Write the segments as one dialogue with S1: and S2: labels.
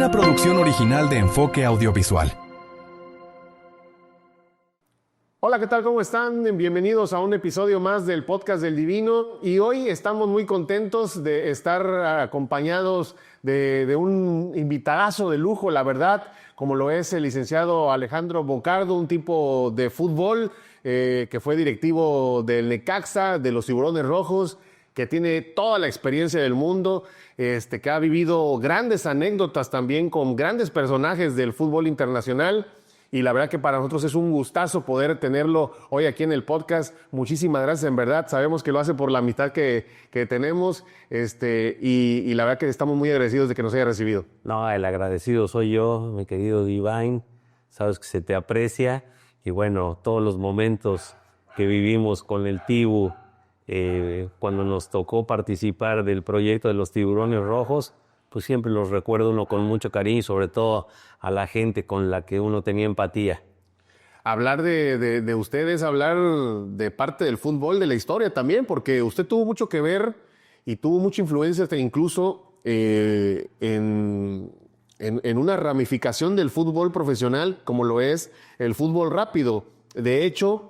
S1: una producción original de Enfoque Audiovisual.
S2: Hola, ¿qué tal? ¿Cómo están? Bienvenidos a un episodio más del Podcast del Divino. Y hoy estamos muy contentos de estar acompañados de un invitadazo de lujo, la verdad, como lo es el licenciado Alejandro Bocardo, un tipo de fútbol que fue directivo del Necaxa, de los Tiburones Rojos, que tiene toda la experiencia del mundo, que ha vivido grandes anécdotas también con grandes personajes del fútbol internacional. Y la verdad que para nosotros es un gustazo poder tenerlo hoy aquí en el podcast. Muchísimas gracias, en verdad. Sabemos que lo hace por la amistad que tenemos y la verdad que estamos muy agradecidos de que nos haya recibido.
S3: No, el agradecido soy yo, mi querido Divine. Sabes que se te aprecia. Y bueno, todos los momentos que vivimos con el Tibu, cuando nos tocó participar del proyecto de los Tiburones Rojos, pues siempre los recuerdo uno con mucho cariño y sobre todo a la gente con la que uno tenía empatía.
S2: Hablar de ustedes, hablar de parte del fútbol, de la historia también, porque usted tuvo mucho que ver y tuvo mucha influencia hasta incluso en una ramificación del fútbol profesional como lo es el fútbol rápido. De hecho,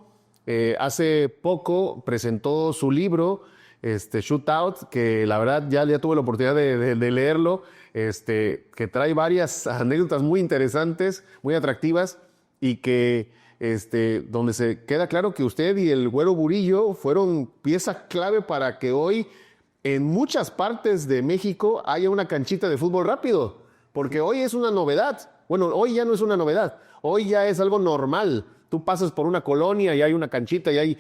S2: hace poco presentó su libro, Shootout, que la verdad ya tuve la oportunidad de leerlo, que trae varias anécdotas muy interesantes, muy atractivas, y que donde se queda claro que usted y el Güero Burillo fueron pieza clave para que hoy en muchas partes de México haya una canchita de fútbol rápido, porque hoy es una novedad. Bueno, hoy ya no es una novedad, hoy ya es algo normal. Tú pasas por una colonia y hay una canchita y hay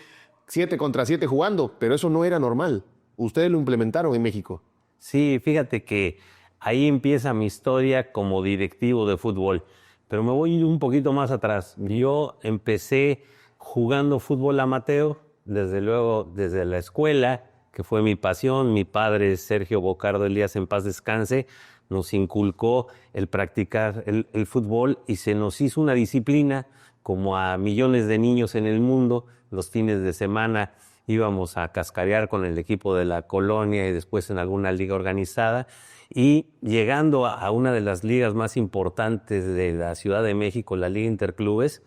S2: 7 contra 7 jugando, pero eso no era normal. Ustedes lo implementaron en México.
S3: Sí, fíjate que ahí empieza mi historia como directivo de fútbol, pero me voy un poquito más atrás. Yo empecé jugando fútbol amateur, desde luego desde la escuela, que fue mi pasión. Mi padre, Sergio Bocardo Elías, en paz descanse, nos inculcó el practicar el fútbol y se nos hizo una disciplina como a millones de niños en el mundo. Los fines de semana íbamos a cascarear con el equipo de la colonia y después en alguna liga organizada. Y llegando a una de las ligas más importantes de la Ciudad de México, la Liga Interclubes,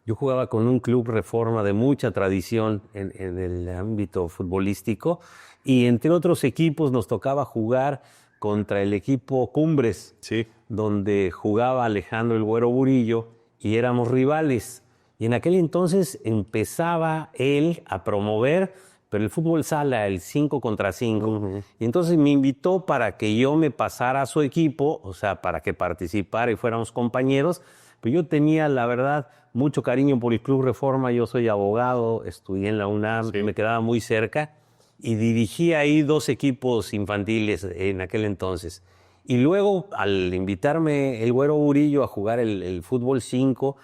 S3: yo jugaba con un club Reforma de mucha tradición en el ámbito futbolístico y entre otros equipos nos tocaba jugar contra el equipo Cumbres,
S2: sí,
S3: donde jugaba Alejandro el Güero Burillo y éramos rivales. Y en aquel entonces empezaba él a promover, pero el fútbol sala, el 5 contra 5. Uh-huh. Y entonces me invitó para que yo me pasara a su equipo, o sea, para que participara y fuéramos compañeros. Pero yo tenía, la verdad, mucho cariño por el Club Reforma. Yo soy abogado, estudié en la UNAM, sí, me quedaba muy cerca. Y dirigí ahí 2 equipos infantiles en aquel entonces. Y luego, al invitarme el Güero Burillo a jugar el fútbol 5,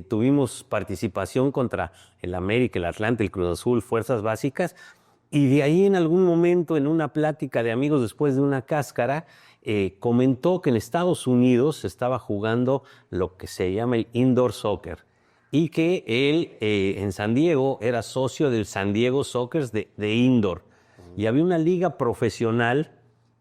S3: tuvimos participación contra el América, el Atlante, el Cruz Azul, Fuerzas Básicas. Y de ahí en algún momento, en una plática de amigos después de una cáscara, comentó que en Estados Unidos se estaba jugando lo que se llama el indoor soccer. Y que él en San Diego era socio del San Diego Sockers de indoor. Y había una liga profesional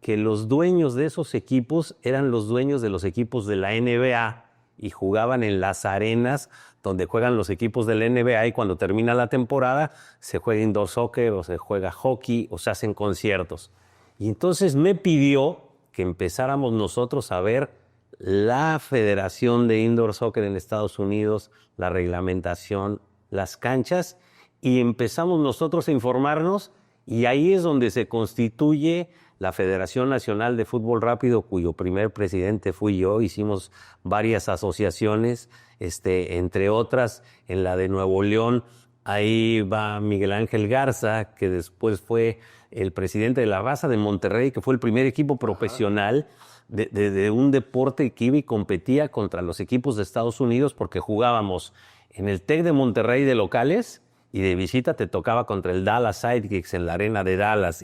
S3: que los dueños de esos equipos eran los dueños de los equipos de la NBA y jugaban en las arenas donde juegan los equipos de la NBA y cuando termina la temporada se juega indoor soccer o se juega hockey o se hacen conciertos. Y entonces me pidió que empezáramos nosotros a ver la Federación de Indoor Soccer en Estados Unidos, la reglamentación, las canchas, y empezamos nosotros a informarnos y ahí es donde se constituye la Federación Nacional de Fútbol Rápido, cuyo primer presidente fui yo. Hicimos varias asociaciones, entre otras, en la de Nuevo León, ahí va Miguel Ángel Garza, que después fue el presidente de la Raza de Monterrey, que fue el primer equipo profesional de un deporte que iba y competía contra los equipos de Estados Unidos, porque jugábamos en el TEC de Monterrey de locales y de visita te tocaba contra el Dallas Sidekicks en la arena de Dallas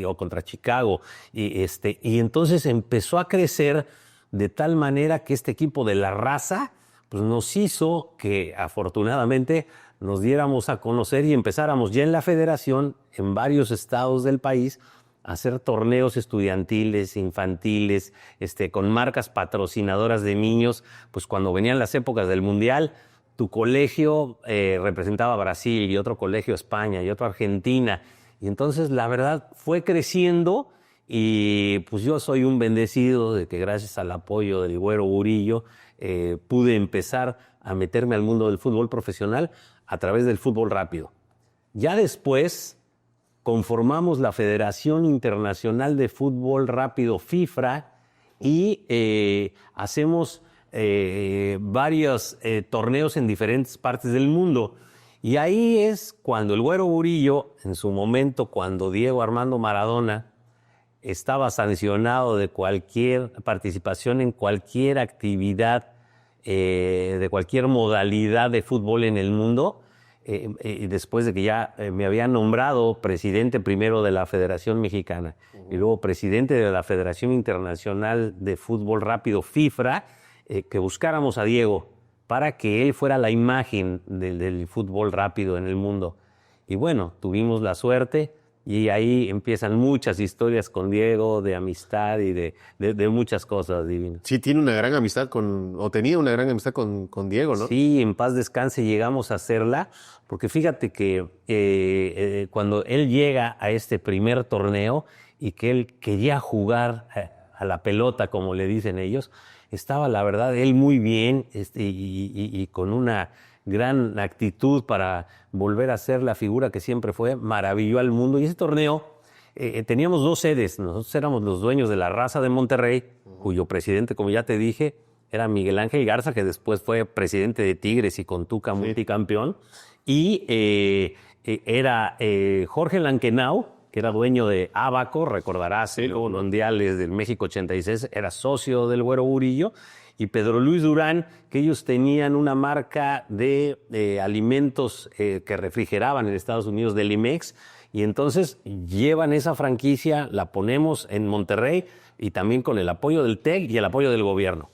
S3: o contra Chicago. Y entonces empezó a crecer de tal manera que este equipo de la Raza pues nos hizo que afortunadamente nos diéramos a conocer y empezáramos ya en la federación, en varios estados del país, hacer torneos estudiantiles, infantiles, con marcas patrocinadoras de niños, pues cuando venían las épocas del Mundial, tu colegio representaba a Brasil y otro colegio España y otro Argentina. Y entonces la verdad fue creciendo y pues yo soy un bendecido de que gracias al apoyo del Güero Burillo pude empezar a meterme al mundo del fútbol profesional a través del fútbol rápido. Ya después conformamos la Federación Internacional de Fútbol Rápido, FIFRA, y hacemos varios torneos en diferentes partes del mundo. Y ahí es cuando el Güero Burillo, en su momento, cuando Diego Armando Maradona estaba sancionado de cualquier participación en cualquier actividad, de cualquier modalidad de fútbol en el mundo, y después de que ya me habían nombrado presidente primero de la Federación Mexicana y luego presidente de la Federación Internacional de Fútbol Rápido, FIFRA, que buscáramos a Diego para que él fuera la imagen del fútbol rápido en el mundo. Y bueno, tuvimos la suerte y ahí empiezan muchas historias con Diego de amistad y de muchas cosas divinas.
S2: Sí, tiene una gran amistad tenía una gran amistad con Diego, ¿no?
S3: Sí, en paz descanse llegamos a hacerla, porque fíjate que cuando él llega a este primer torneo y que él quería jugar a la pelota, como le dicen ellos, estaba la verdad él muy bien y con una gran actitud para volver a ser la figura que siempre fue, maravilló al mundo. Y ese torneo, teníamos 2 sedes, nosotros éramos los dueños de la Raza de Monterrey, cuyo presidente, como ya te dije, era Miguel Ángel Garza, que después fue presidente de Tigres y con Tuca multicampeón, y era Jorge Lankenau, que era dueño de Abaco, recordarás, los mundiales del México 86, era socio del Güero Burillo, y Pedro Luis Durán, que ellos tenían una marca de alimentos que refrigeraban en Estados Unidos, de Limex, y entonces llevan esa franquicia, la ponemos en Monterrey, y también con el apoyo del TEC y el apoyo del gobierno.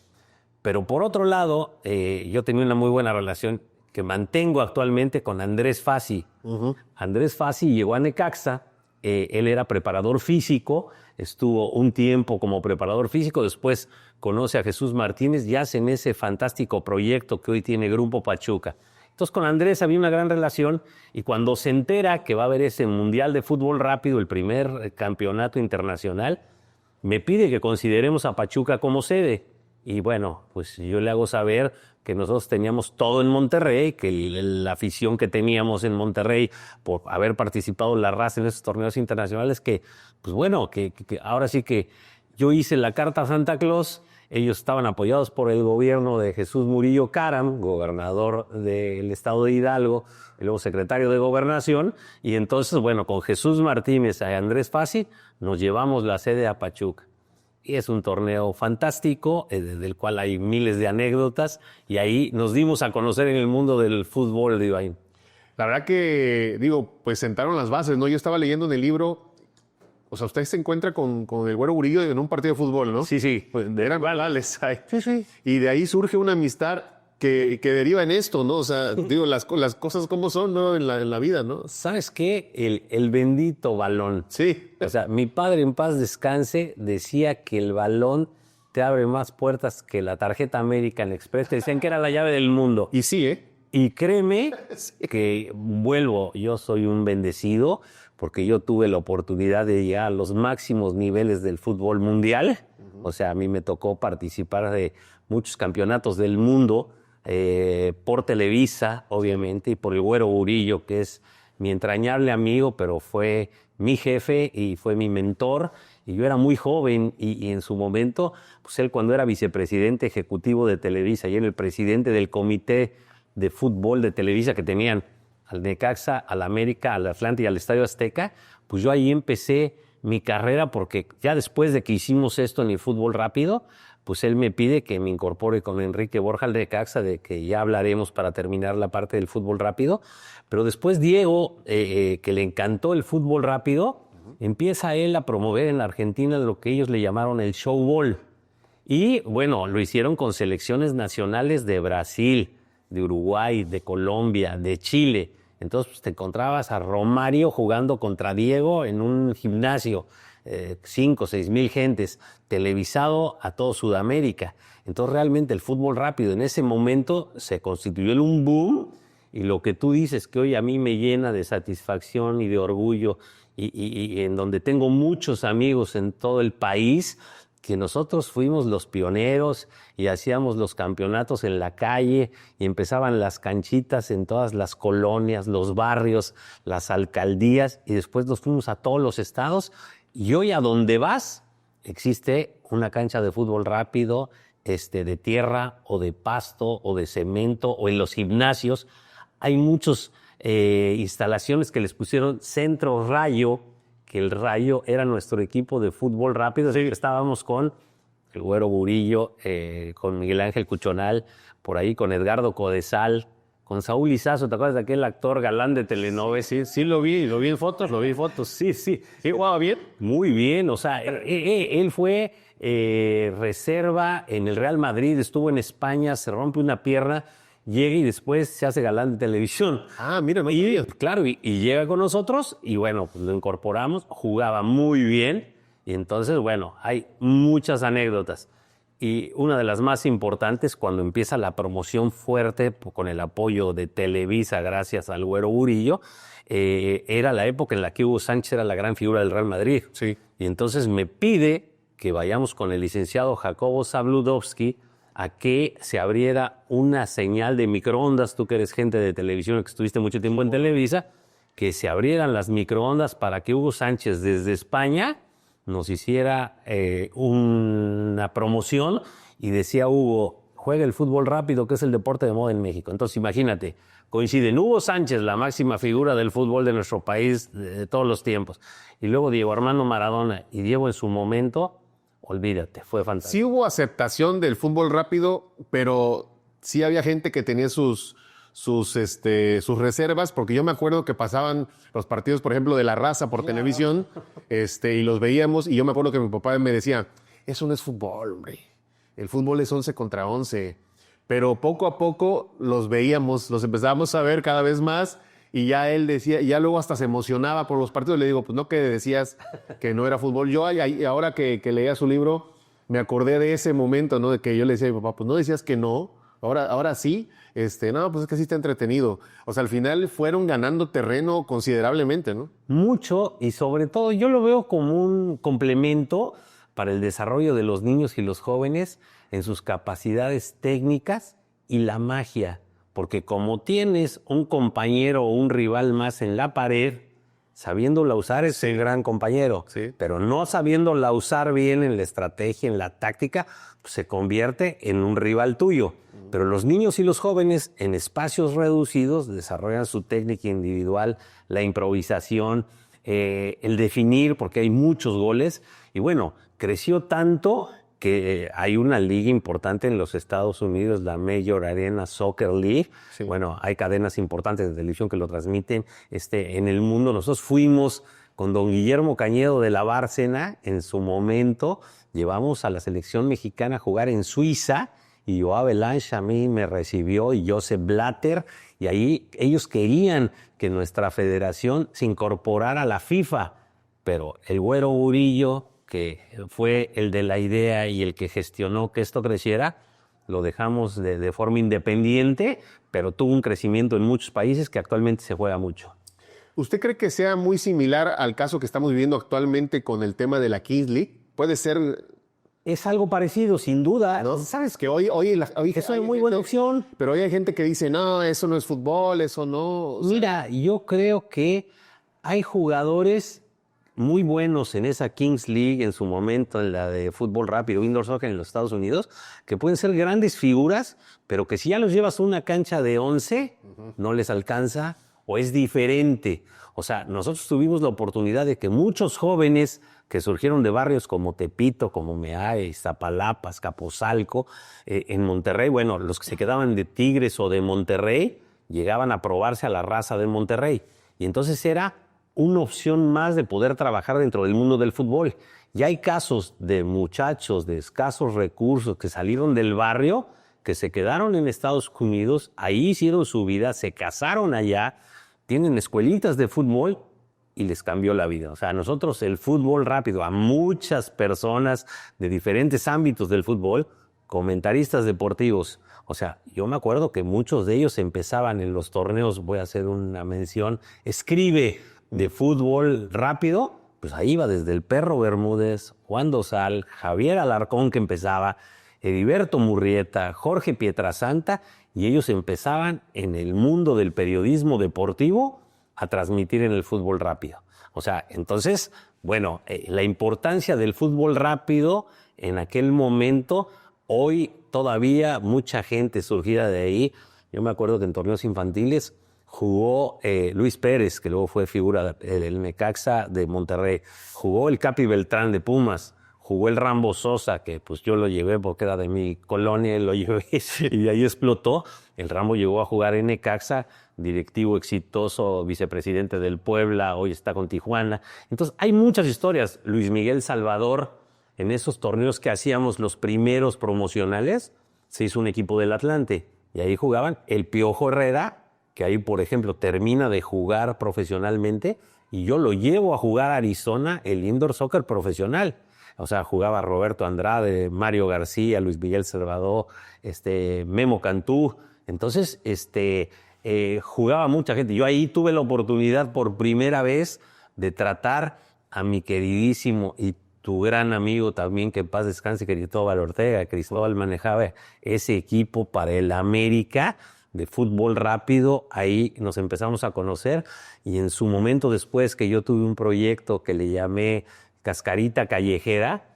S3: Pero por otro lado, yo tenía una muy buena relación que mantengo actualmente con Andrés Fassi. Andrés Fassi llegó a Necaxa, él era preparador físico, estuvo un tiempo como preparador físico, después conoce a Jesús Martínez y hacen ese fantástico proyecto que hoy tiene Grupo Pachuca. Entonces con Andrés había una gran relación y cuando se entera que va a haber ese Mundial de Fútbol Rápido, el primer campeonato internacional, me pide que consideremos a Pachuca como sede. Y bueno, pues yo le hago saber que nosotros teníamos todo en Monterrey, que la afición que teníamos en Monterrey por haber participado en la Raza en esos torneos internacionales, que pues bueno, que ahora sí que yo hice la carta a Santa Claus, ellos estaban apoyados por el gobierno de Jesús Murillo Caram, gobernador del estado de Hidalgo, y luego secretario de Gobernación, y entonces, bueno, con Jesús Martínez y Andrés Fassi nos llevamos la sede a Pachuca. Y es un torneo fantástico, del cual hay miles de anécdotas, y ahí nos dimos a conocer en el mundo del fútbol, Ivaín.
S2: La verdad que, pues sentaron las bases, ¿no? Yo estaba leyendo en el libro, o sea, usted se encuentra con el Güero Burillo en un partido de fútbol, ¿no?
S3: Sí.
S2: Pues eran rivales. Sí. Y de ahí surge una amistad que deriva en esto, ¿no? O sea, las cosas como son, ¿no? En la vida, ¿no?
S3: ¿Sabes qué? El bendito balón.
S2: Sí.
S3: O sea, mi padre en paz descanse decía que el balón te abre más puertas que la tarjeta American Express. Te decían que era la llave del mundo.
S2: Y sí, ¿eh?
S3: Y créeme que yo soy un bendecido porque yo tuve la oportunidad de llegar a los máximos niveles del fútbol mundial. O sea, a mí me tocó participar de muchos campeonatos del mundo por Televisa, obviamente, y por el Güero Burillo, que es mi entrañable amigo, pero fue mi jefe y fue mi mentor. Y yo era muy joven y en su momento, pues él cuando era vicepresidente ejecutivo de Televisa y era el presidente del comité de fútbol de Televisa que tenían al Necaxa, al América, al Atlante y al Estadio Azteca, pues yo ahí empecé mi carrera porque ya después de que hicimos esto en el fútbol rápido, pues él me pide que me incorpore con Enrique Borja al Necaxa, de que ya hablaremos para terminar la parte del fútbol rápido. Pero después Diego, que le encantó el fútbol rápido, empieza él a promover en la Argentina lo que ellos le llamaron el showball. Y bueno, lo hicieron con selecciones nacionales de Brasil, de Uruguay, de Colombia, de Chile. Entonces pues, te encontrabas a Romario jugando contra Diego en un gimnasio, 5 o 6 mil gentes, televisado a todo Sudamérica. Entonces realmente el fútbol rápido en ese momento se constituyó en un boom, y lo que tú dices que hoy a mí me llena de satisfacción y de orgullo, y en donde tengo muchos amigos en todo el país, que nosotros fuimos los pioneros y hacíamos los campeonatos en la calle y empezaban las canchitas en todas las colonias, los barrios, las alcaldías, y después nos fuimos a todos los estados, y hoy a donde vas existe una cancha de fútbol rápido, de tierra o de pasto o de cemento, o en los gimnasios hay muchas instalaciones que les pusieron Centro Rayo, que el Rayo era nuestro equipo de fútbol rápido. Así que estábamos con el Güero Burillo, con Miguel Ángel Cuchonal, por ahí con Edgardo Codesal, con Saúl Lizazo. ¿Te acuerdas de aquel actor galán de telenovelas? Sí, lo vi en fotos, sí. ¿Y jugaba bien? Muy bien, o sea, él fue reserva en el Real Madrid, estuvo en España, se rompe una pierna, llega y después se hace galán de televisión.
S2: Ah, mira, no
S3: y, claro, y llega con nosotros y bueno, pues lo incorporamos, jugaba muy bien, y entonces, bueno, hay muchas anécdotas. Y una de las más importantes, cuando empieza la promoción fuerte con el apoyo de Televisa, gracias al Güero Burillo, era la época en la que Hugo Sánchez era la gran figura del Real Madrid.
S2: Sí.
S3: Y entonces me pide que vayamos con el licenciado Jacobo Zabludovsky a que se abriera una señal de microondas, tú que eres gente de televisión, que estuviste mucho tiempo en Televisa, que se abrieran las microondas para que Hugo Sánchez desde España nos hiciera una promoción, y decía Hugo, juega el fútbol rápido, que es el deporte de moda en México. Entonces imagínate, coinciden Hugo Sánchez, la máxima figura del fútbol de nuestro país de todos los tiempos, y luego Diego Armando Maradona, y Diego en su momento, olvídate, fue fantástico.
S2: Sí hubo aceptación del fútbol rápido, pero sí había gente que tenía sus reservas, porque yo me acuerdo que pasaban los partidos, por ejemplo, de La Raza por televisión, y los veíamos, y yo me acuerdo que mi papá me decía, eso no es fútbol, hombre, el fútbol es 11 contra 11, pero poco a poco los veíamos, los empezábamos a ver cada vez más, y ya él decía, ya luego hasta se emocionaba por los partidos. Le digo, pues no, que decías que no era fútbol. Yo ahora que leía su libro, me acordé de ese momento, ¿no? De que yo le decía a mi papá, pues no decías que no, ahora sí. No, pues es que sí está entretenido. O sea, al final fueron ganando terreno considerablemente, ¿no?
S3: Mucho, y sobre todo yo lo veo como un complemento para el desarrollo de los niños y los jóvenes en sus capacidades técnicas y la magia. Porque como tienes un compañero o un rival más en la pared, sabiéndola usar es el gran compañero,
S2: sí,
S3: pero no sabiéndola usar bien en la estrategia, en la táctica, pues se convierte en un rival tuyo. Pero los niños y los jóvenes en espacios reducidos desarrollan su técnica individual, la improvisación, el definir, porque hay muchos goles. Y bueno, creció tanto que hay una liga importante en los Estados Unidos, la Major Arena Soccer League. Sí. Bueno, hay cadenas importantes de televisión que lo transmiten en el mundo. Nosotros fuimos con don Guillermo Cañedo de la Bárcena, en su momento, llevamos a la selección mexicana a jugar en Suiza, y Joao Belange a mí me recibió, y Joseph Blatter, y ahí ellos querían que nuestra federación se incorporara a la FIFA, pero el Güero Burillo, que fue el de la idea y el que gestionó que esto creciera, lo dejamos de forma independiente, pero tuvo un crecimiento en muchos países que actualmente se juega mucho.
S2: ¿Usted cree que sea muy similar al caso que estamos viviendo actualmente con el tema de la Kings League? Puede ser...
S3: Es algo parecido, sin duda.
S2: ¿No? ¿Sabes que hoy
S3: eso es muy buena opción?
S2: Pero hoy hay gente que dice, no, eso no es fútbol, eso no... O sea...
S3: Mira, yo creo que hay jugadores muy buenos en esa Kings League, en su momento en la de fútbol rápido, indoor soccer en los Estados Unidos, que pueden ser grandes figuras, pero que si ya los llevas a una cancha de 11, no les alcanza o es diferente. O sea, nosotros tuvimos la oportunidad de que muchos jóvenes que surgieron de barrios como Tepito, como Meave, Iztapalapa, Capozalco, en Monterrey, bueno, los que se quedaban de Tigres o de Monterrey, llegaban a probarse a la Raza de Monterrey. Y entonces era una opción más de poder trabajar dentro del mundo del fútbol. Ya hay casos de muchachos de escasos recursos que salieron del barrio, que se quedaron en Estados Unidos, ahí hicieron su vida, se casaron allá, tienen escuelitas de fútbol y les cambió la vida. O sea, nosotros el fútbol rápido, a muchas personas de diferentes ámbitos del fútbol, comentaristas deportivos. O sea, yo me acuerdo que muchos de ellos empezaban en los torneos, voy a hacer una mención, escribe de fútbol rápido, pues ahí iba desde el Perro Bermúdez, Juan Dosal, Javier Alarcón que empezaba, Heriberto Murrieta, Jorge Pietrasanta, y ellos empezaban en el mundo del periodismo deportivo a transmitir en el fútbol rápido. O sea, entonces, bueno, la importancia del fútbol rápido en aquel momento, hoy todavía mucha gente surgida de ahí. Yo me acuerdo que en torneos infantiles jugó Luis Pérez, que luego fue figura del Necaxa de Monterrey. Jugó el Capi Beltrán de Pumas. Jugó el Rambo Sosa, que pues yo lo llevé porque era de mi colonia y lo llevé y de ahí explotó. El Rambo llegó a jugar en Necaxa, directivo exitoso, vicepresidente del Puebla, hoy está con Tijuana. Entonces hay muchas historias. Luis Miguel Salvador, en esos torneos que hacíamos los primeros promocionales, se hizo un equipo del Atlante y ahí jugaban el Piojo Herrera, que ahí por ejemplo termina de jugar profesionalmente y yo lo llevo a jugar a Arizona el indoor soccer profesional. O sea, jugaba Roberto Andrade, Mario García, Luis Miguel Salvador, Memo Cantú. Entonces, jugaba mucha gente. Yo ahí tuve la oportunidad por primera vez de tratar a mi queridísimo y tu gran amigo también, que en paz descanse, Cristóbal Ortega. Cristóbal manejaba ese equipo para el América de fútbol rápido. Ahí nos empezamos a conocer y en su momento después que yo tuve un proyecto que le llamé Cascarita Callejera,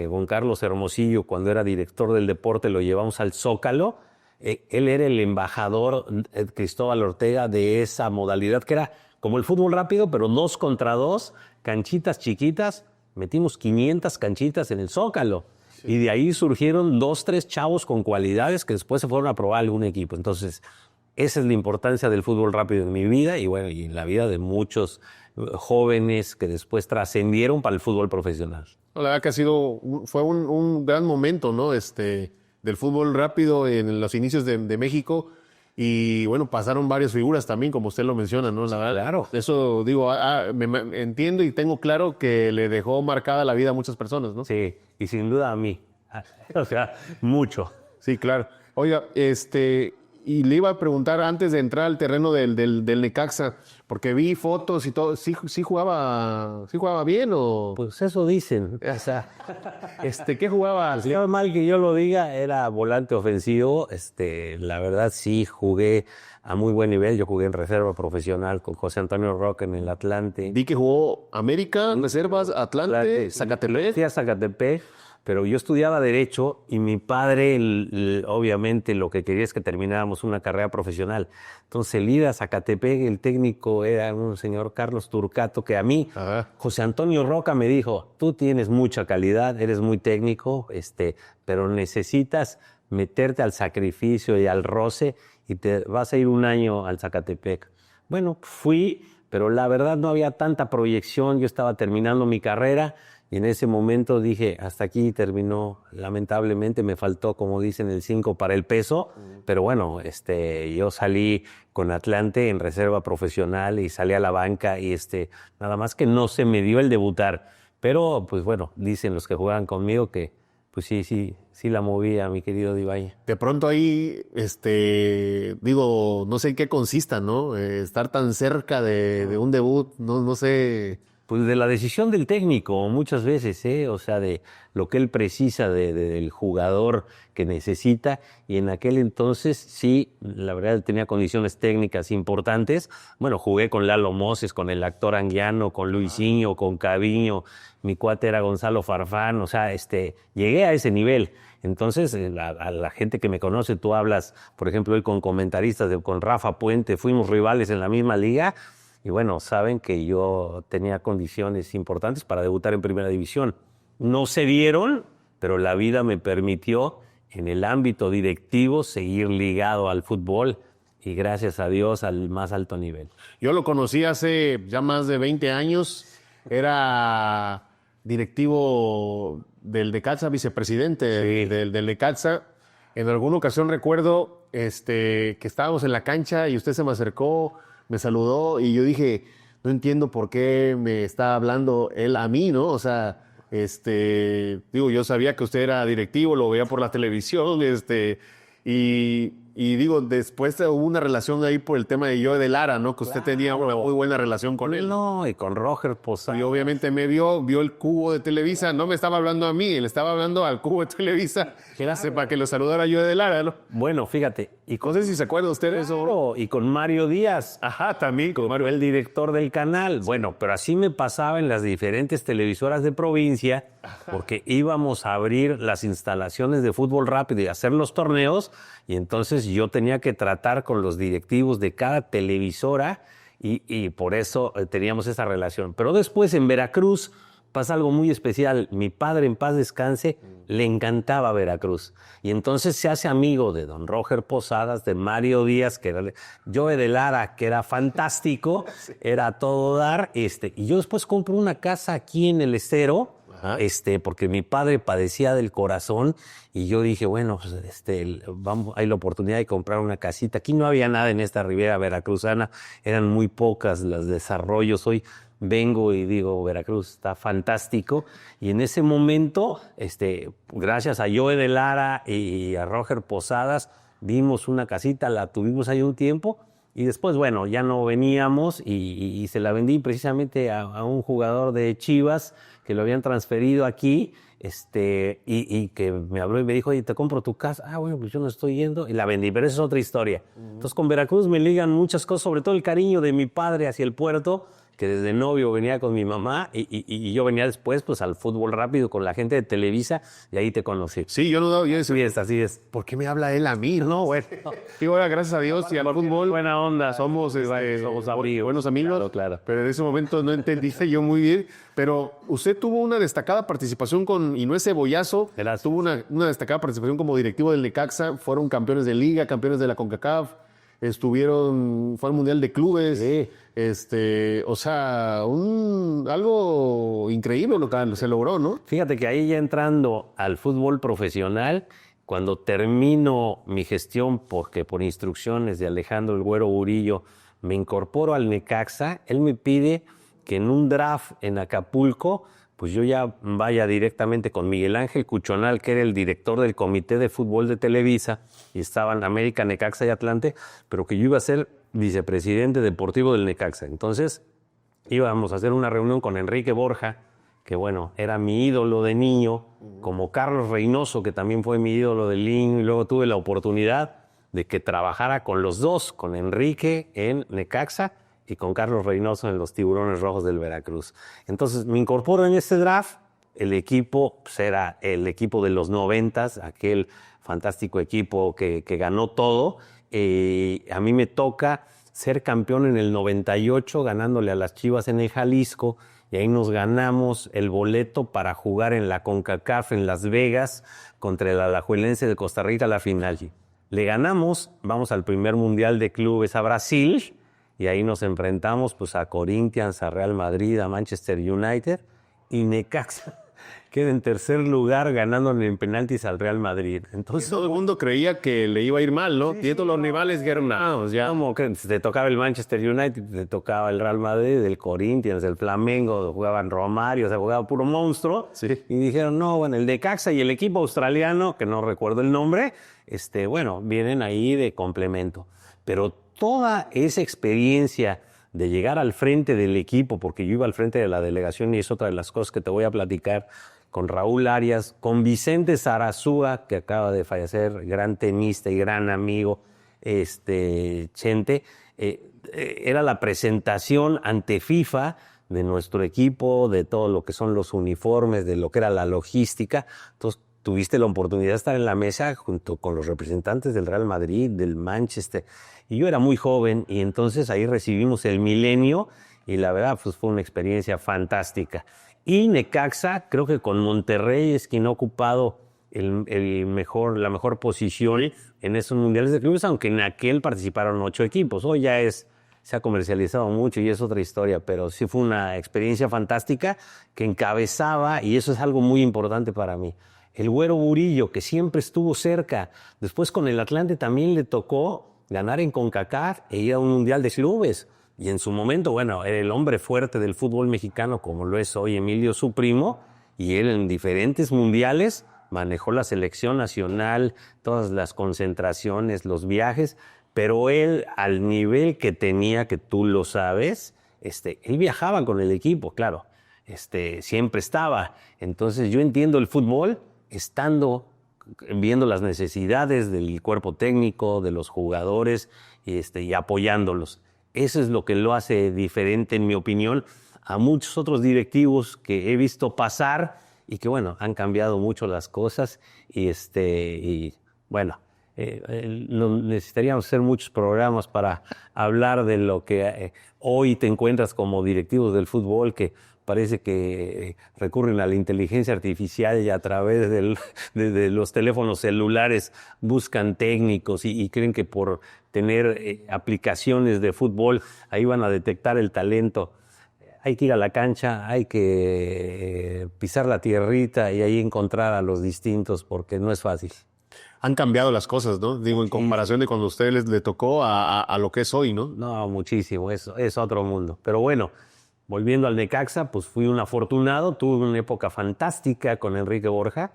S3: con Carlos Hermosillo, cuando era director del deporte, lo llevamos al Zócalo. Él era el embajador, Cristóbal Ortega, de esa modalidad que era como el fútbol rápido, pero 2 contra 2, canchitas chiquitas. Metimos 500 canchitas en el Zócalo. Sí. Y de ahí surgieron 2, 3 chavos con cualidades que después se fueron a probar algún equipo. Entonces, esa es la importancia del fútbol rápido en mi vida y bueno, y en la vida de muchos jóvenes que después trascendieron para el fútbol profesional.
S2: La verdad que fue un gran momento, ¿no? Del fútbol rápido en los inicios de México y bueno, pasaron varias figuras también, como usted lo menciona, ¿no? La verdad,
S3: claro.
S2: Eso digo, me entiendo y tengo claro que le dejó marcada la vida a muchas personas, ¿no?
S3: Sí, y sin duda a mí. O sea, mucho.
S2: Sí, claro. Oiga, y le iba a preguntar antes de entrar al terreno del Necaxa, porque vi fotos y todo, ¿sí jugaba bien o...?
S3: Pues eso dicen. O sea,
S2: ¿qué jugaba?
S3: Si no es mal que yo lo diga, era volante ofensivo. La verdad sí jugué a muy buen nivel. Yo jugué en reserva profesional con José Antonio Roca en el Atlante.
S2: Vi que jugó América, reservas, Atlante, Zacatepec.
S3: Sí, a Zacatepec. Pero yo estudiaba Derecho y mi padre, obviamente, lo que quería es que termináramos una carrera profesional. Entonces, el ir a Zacatepec, el técnico era un señor Carlos Turcato, que a mí, José Antonio Roca me dijo, tú tienes mucha calidad, eres muy técnico, pero necesitas meterte al sacrificio y al roce y te vas a ir un año al Zacatepec. Bueno, fui, pero la verdad no había tanta proyección, yo estaba terminando mi carrera. Y en ese momento dije, hasta aquí terminó. Lamentablemente me faltó, como dicen, el 5 para el peso. Pero bueno, yo salí con Atlante en reserva profesional y salí a la banca y nada más que no se me dio el debutar. Pero pues bueno, dicen los que jugaban conmigo que pues sí la movía, mi querido Divaye.
S2: De pronto ahí, digo, no sé en qué consista, ¿no? Estar tan cerca de un debut, no sé...
S3: Pues de la decisión del técnico muchas veces, o sea, de lo que él precisa del jugador que necesita. Y en aquel entonces sí, la verdad tenía condiciones técnicas importantes. Bueno, jugué con Lalo Moses, con el actor Anguiano, con Luisinho, con Caviño. Mi cuate era Gonzalo Farfán, o sea, llegué a ese nivel. Entonces, a la gente que me conoce, tú hablas, por ejemplo, hoy con comentaristas, con Rafa Puente, fuimos rivales en la misma liga. Y bueno, saben que yo tenía condiciones importantes para debutar en Primera División. No se dieron, pero la vida me permitió en el ámbito directivo seguir ligado al fútbol y gracias a Dios al más alto nivel.
S2: Yo lo conocí hace ya más de 20 años. Era directivo del Necaxa, vicepresidente del Necaxa. En alguna ocasión recuerdo que estábamos en la cancha y usted se me acercó. me saludó y yo dije, no entiendo por qué me está hablando él a mí, ¿no? O sea, digo, yo sabía que usted era directivo, lo veía por la televisión, y digo, después hubo una relación ahí por el tema de Joe de Lara, ¿no? Que usted tenía una muy buena relación con él.
S3: No, y con Roger Posada.
S2: Y obviamente me vio el cubo de Televisa, no me estaba hablando a mí, le estaba hablando al cubo de Televisa, para que lo saludara Joe de Lara, ¿no?
S3: Bueno, fíjate, y
S2: No sé si se acuerda usted de eso.
S3: claro, y con Mario Díaz.
S2: Ajá, también con Mario.
S3: El director del canal. Bueno, pero así me pasaba en las diferentes televisoras de provincia, porque íbamos a abrir las instalaciones de fútbol rápido y hacer los torneos, y entonces yo tenía que tratar con los directivos de cada televisora y por eso teníamos esa relación. Pero después en Veracruz pasa algo muy especial. Mi padre, en paz descanse, le encantaba Veracruz. Y entonces se hace amigo de don Roger Posadas, de Mario Díaz, que era Joe de Lara, que era fantástico, era a todo dar. Y yo después compro una casa aquí en el Estero, porque mi padre padecía del corazón, y yo dije, bueno, pues, vamos, hay la oportunidad de comprar una casita. Aquí no había nada en esta Riviera Veracruzana, eran muy pocas los desarrollos. Hoy vengo y digo, Veracruz está fantástico. Y en ese momento, gracias a Joe de Lara y a Roger Posadas, vimos una casita, la tuvimos ahí un tiempo. Y después, bueno, ya no veníamos y se la vendí precisamente a un jugador de Chivas que lo habían transferido aquí, y que me habló y me dijo, oye, te compro tu casa. Ah, bueno, pues yo no estoy yendo. Y la vendí, pero esa es otra historia. Entonces, con Veracruz me ligan muchas cosas, sobre todo el cariño de mi padre hacia el puerto, que desde novio venía con mi mamá, y yo venía después pues al fútbol rápido con la gente de Televisa, y ahí te conocí.
S2: Sí, yo no daba yo eso.
S3: Así es.
S2: ¿Por qué me habla él a mí? No, bueno. Digo, ahora, gracias a Dios y al fútbol.
S3: Buena onda.
S2: Somos
S3: amigos.
S2: buenos amigos.
S3: Claro.
S2: Pero en ese momento no entendiste yo muy bien. Pero usted tuvo una destacada participación y no es cebollazo.
S3: Gracias.
S2: Tuvo una destacada participación como directivo del Necaxa. Fueron campeones de Liga, campeones de la CONCACAF. Fue al Mundial de Clubes.
S3: Sí.
S2: O sea, algo increíble lo que se logró, ¿no?
S3: Fíjate que ahí ya entrando al fútbol profesional, cuando termino mi gestión, porque por instrucciones de Alejandro el Güero Burillo me incorporo al Necaxa, él me pide que en un draft en Acapulco, pues yo ya vaya directamente con Miguel Ángel Cuchonal, que era el director del Comité de Fútbol de Televisa, y estaban América, Necaxa y Atlante, pero que yo iba a ser vicepresidente deportivo del Necaxa. Entonces íbamos a hacer una reunión con Enrique Borja, que bueno, era mi ídolo de niño, como Carlos Reynoso, que también fue mi ídolo de niño, y luego tuve la oportunidad de que trabajara con los dos, con Enrique en Necaxa y con Carlos Reynoso en los Tiburones Rojos del Veracruz. Entonces me incorporo en este draft. El equipo pues, era el equipo de los 90s, aquel fantástico equipo que ganó todo. A mí me toca ser campeón en el 98, ganándole a las Chivas en el Jalisco, y ahí nos ganamos el boleto para jugar en la CONCACAF en Las Vegas contra el Alajuelense de Costa Rica a la final. Le ganamos, vamos al primer Mundial de Clubes a Brasil, y ahí nos enfrentamos pues, a Corinthians, a Real Madrid, a Manchester United, y Necaxa queda en tercer lugar ganándole en penaltis al Real Madrid. Entonces
S2: todo el mundo creía que le iba a ir mal, ¿no? Y todos los rivales que eran
S3: ya como que te tocaba el Manchester United, te tocaba el Real Madrid, el Corinthians, el Flamengo, jugaban Romario, o sea, jugaba puro monstruo.
S2: Sí.
S3: Y dijeron, no, bueno, el Necaxa y el equipo australiano, que no recuerdo el nombre, bueno, vienen ahí de complemento. Pero toda esa experiencia de llegar al frente del equipo, porque yo iba al frente de la delegación y es otra de las cosas que te voy a platicar, con Raúl Arias, con Vicente Zarazúa, que acaba de fallecer, gran tenista y gran amigo, Chente, era la presentación ante FIFA de nuestro equipo, de todo lo que son los uniformes, de lo que era la logística. Entonces, tuviste la oportunidad de estar en la mesa junto con los representantes del Real Madrid, del Manchester. Y yo era muy joven y entonces ahí recibimos el milenio y la verdad pues, fue una experiencia fantástica. Y Necaxa, creo que con Monterrey es quien ha ocupado la mejor posición en esos mundiales de clubes, aunque en aquel participaron 8 equipos. Hoy ya se ha comercializado mucho y es otra historia, pero sí fue una experiencia fantástica que encabezaba, y eso es algo muy importante para mí, el Güero Burillo, que siempre estuvo cerca. Después con el Atlante también le tocó ganar en CONCACAF e ir a un mundial de clubes. Y en su momento, bueno, era el hombre fuerte del fútbol mexicano, como lo es hoy Emilio, su primo, y él en diferentes mundiales manejó la selección nacional, todas las concentraciones, los viajes, pero él, al nivel que tenía, que tú lo sabes, él viajaba con el equipo, claro, siempre estaba. Entonces yo entiendo el fútbol estando, viendo las necesidades del cuerpo técnico, de los jugadores, y apoyándolos. Eso es lo que lo hace diferente, en mi opinión, a muchos otros directivos que he visto pasar y que, bueno, han cambiado mucho las cosas y bueno, necesitaríamos hacer muchos programas para hablar de lo que hoy te encuentras como directivos del fútbol, que parece que recurren a la inteligencia artificial y a través de los teléfonos celulares buscan técnicos y creen que por tener aplicaciones de fútbol ahí van a detectar el talento. Hay que ir a la cancha, hay que pisar la tierrita y ahí encontrar a los distintos, porque no es fácil.
S2: Han cambiado las cosas, ¿no? Digo, en comparación de cuando a ustedes le tocó a lo que es hoy, ¿no?
S3: No, muchísimo, es otro mundo. Pero bueno, volviendo al Necaxa, pues fui un afortunado, tuve una época fantástica con Enrique Borja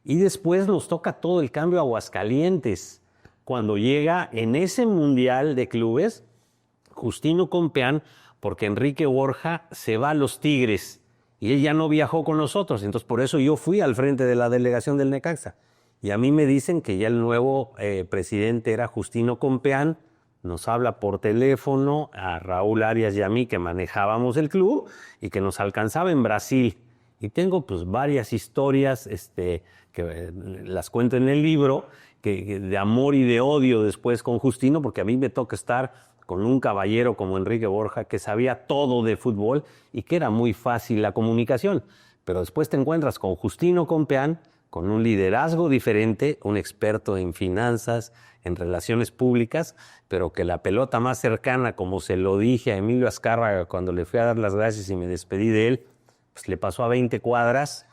S3: y después nos toca todo el cambio a Aguascalientes. Cuando llega en ese Mundial de Clubes, Justino Compeán, porque Enrique Borja se va a los Tigres y él ya no viajó con nosotros. Entonces, por eso yo fui al frente de la delegación del Necaxa. Y a mí me dicen que ya el nuevo presidente era Justino Compeán, nos habla por teléfono a Raúl Arias y a mí, que manejábamos el club y que nos alcanzaba en Brasil. Y tengo pues varias historias que las cuento en el libro, que de amor y de odio después con Justino, porque a mí me toca estar con un caballero como Enrique Borja, que sabía todo de fútbol y que era muy fácil la comunicación. Pero después te encuentras con Justino Compeán, con un liderazgo diferente, un experto en finanzas, en relaciones públicas, pero que la pelota más cercana, como se lo dije a Emilio Azcárraga cuando le fui a dar las gracias y me despedí de él, pues le pasó a 20 cuadras,